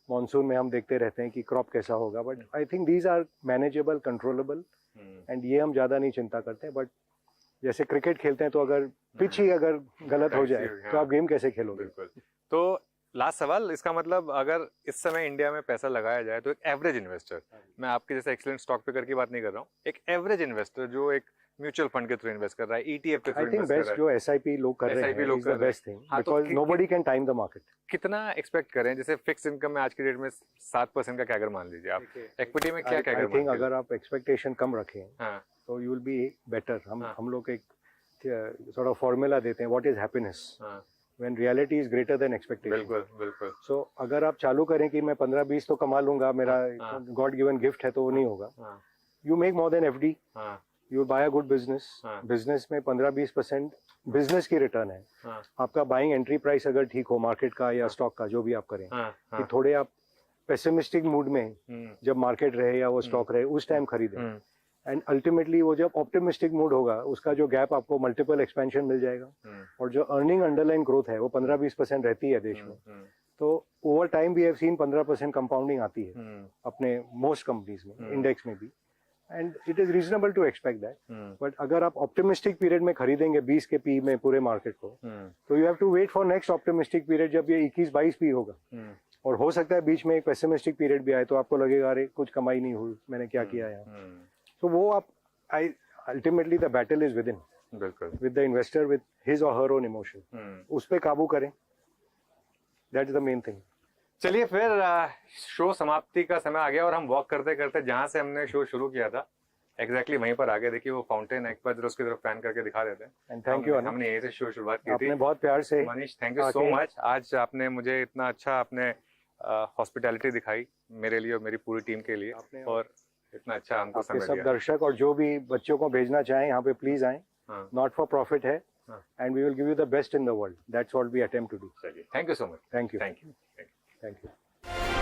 Speaker 2: मॉनसून में हम देखते रहते हैं कि क्रॉप कैसा होगा, but I think these are manageable, controllable and ये हम ज़्यादा नहीं चिंता करते. बट जैसे क्रिकेट खेलते हैं तो अगर पिच ही अगर गलत हो जाए तो आप गेम कैसे खेलोगे?
Speaker 1: तो लास्ट सवाल, इसका मतलब अगर इस समय इंडिया में पैसा लगाया जाए तो एक एवरेज इन्वेस्टर, मैं आपके जैसे एक्सीलेंट स्टॉक पिकर की बात नहीं कर रहा हूँ, एक एवरेज इन्वेस्टर जो एक म्यूचुअल फंड के थ्रू इन्वेस्ट कर रहा है, ETF के थ्रू इन्वेस्ट कर रहा है,
Speaker 2: जो SIP लोग कर रहे हैं is the best thing because nobody can time the market.
Speaker 1: कितना एक्सपेक्ट करें? जैसे फिक्स इनकम में आज की डेट में 7% का कैगर मान लीजिए आप, इक्विटी में क्या कैगर? आई थिंक
Speaker 2: अगर आप एक्सपेक्टेशन कम रखें तो यू विल बी बेटर. हम लोग एक सॉर्ट ऑफ फॉर्मूला देते हैं, what is happiness when reality is greater than expectation.
Speaker 1: बिल्कुल बिल्कुल.
Speaker 2: So अगर आप चालू करें कि मैं 15-20 तो कमा लूंगा, मेरा गॉड गिवन गिफ्ट है, तो वो नहीं होगा. You make more than FD. You buy a good business. Business में 15-20% बिजनेस की रिटर्न है. आपका बाइंग एंट्री प्राइस अगर ठीक हो मार्केट का या स्टॉक का, जो भी आप करें, कि थोड़े आप पेसिमिस्टिक मूड में जब मार्केट रहे या वो स्टॉक रहे उस टाइम खरीदें. एंड अल्टीमेटली वो जब ऑप्टिमिस्टिक मूड होगा उसका जो गैप आपको मल्टीपल एक्सपेंशन मिल जाएगा. और जो अर्निंग अंडरलाइन ग्रोथ है वो 15-20% रहती है देश में. तो over time we have seen 15% compounding आती है अपने मोस्ट कंपनीज में, इंडेक्स में भी. And it is reasonable to expect that. But अगर आप ऑप्टिमिस्टिक पीरियड में खरीदेंगे 20 के पी में पूरे मार्केट को, तो you have to wait for next optimistic period जब ये 21-22 पी होगा. और हो सकता है बीच में एक पेसिमिस्टिक पीरियड भी आए तो आपको लगेगा अरे कुछ कमाई नहीं हुई, मैंने क्या किया यहाँ. तो वो आप ultimately the battle is with in, with the investor, with his और हर ओन इमोशन. उस पे काबू करें, that is the main thing.
Speaker 1: चलिए फिर शो समाप्ति का समय आ गया और हम वॉक करते करते जहां से हमने शो शुरू किया था एग्जैक्टली वहीं पर आगे. देखिए वो फाउंटेन है, एक बार उसकी तरफ पैन करके दिखा देते हैं.
Speaker 2: And thank you.
Speaker 1: हमने यहीं से शो शुरुआत की थी.
Speaker 2: आपने बहुत प्यार से,
Speaker 1: Manish thank you so much. आज आपने मुझे इतना अच्छा आपने हॉस्पिटैलिटी दिखाई मेरे लिए और मेरी पूरी टीम के लिए, और इतना अच्छा हमको समय दिया.
Speaker 2: सब दर्शक और जो भी बच्चों को भेजना चाहें यहाँ पे प्लीज आएं. नॉट फॉर प्रॉफिट है and we will give you the best in the world. That's what we attempt to do.
Speaker 1: Thank you so much.
Speaker 2: Thank you.
Speaker 1: Thank you.
Speaker 2: Thank you.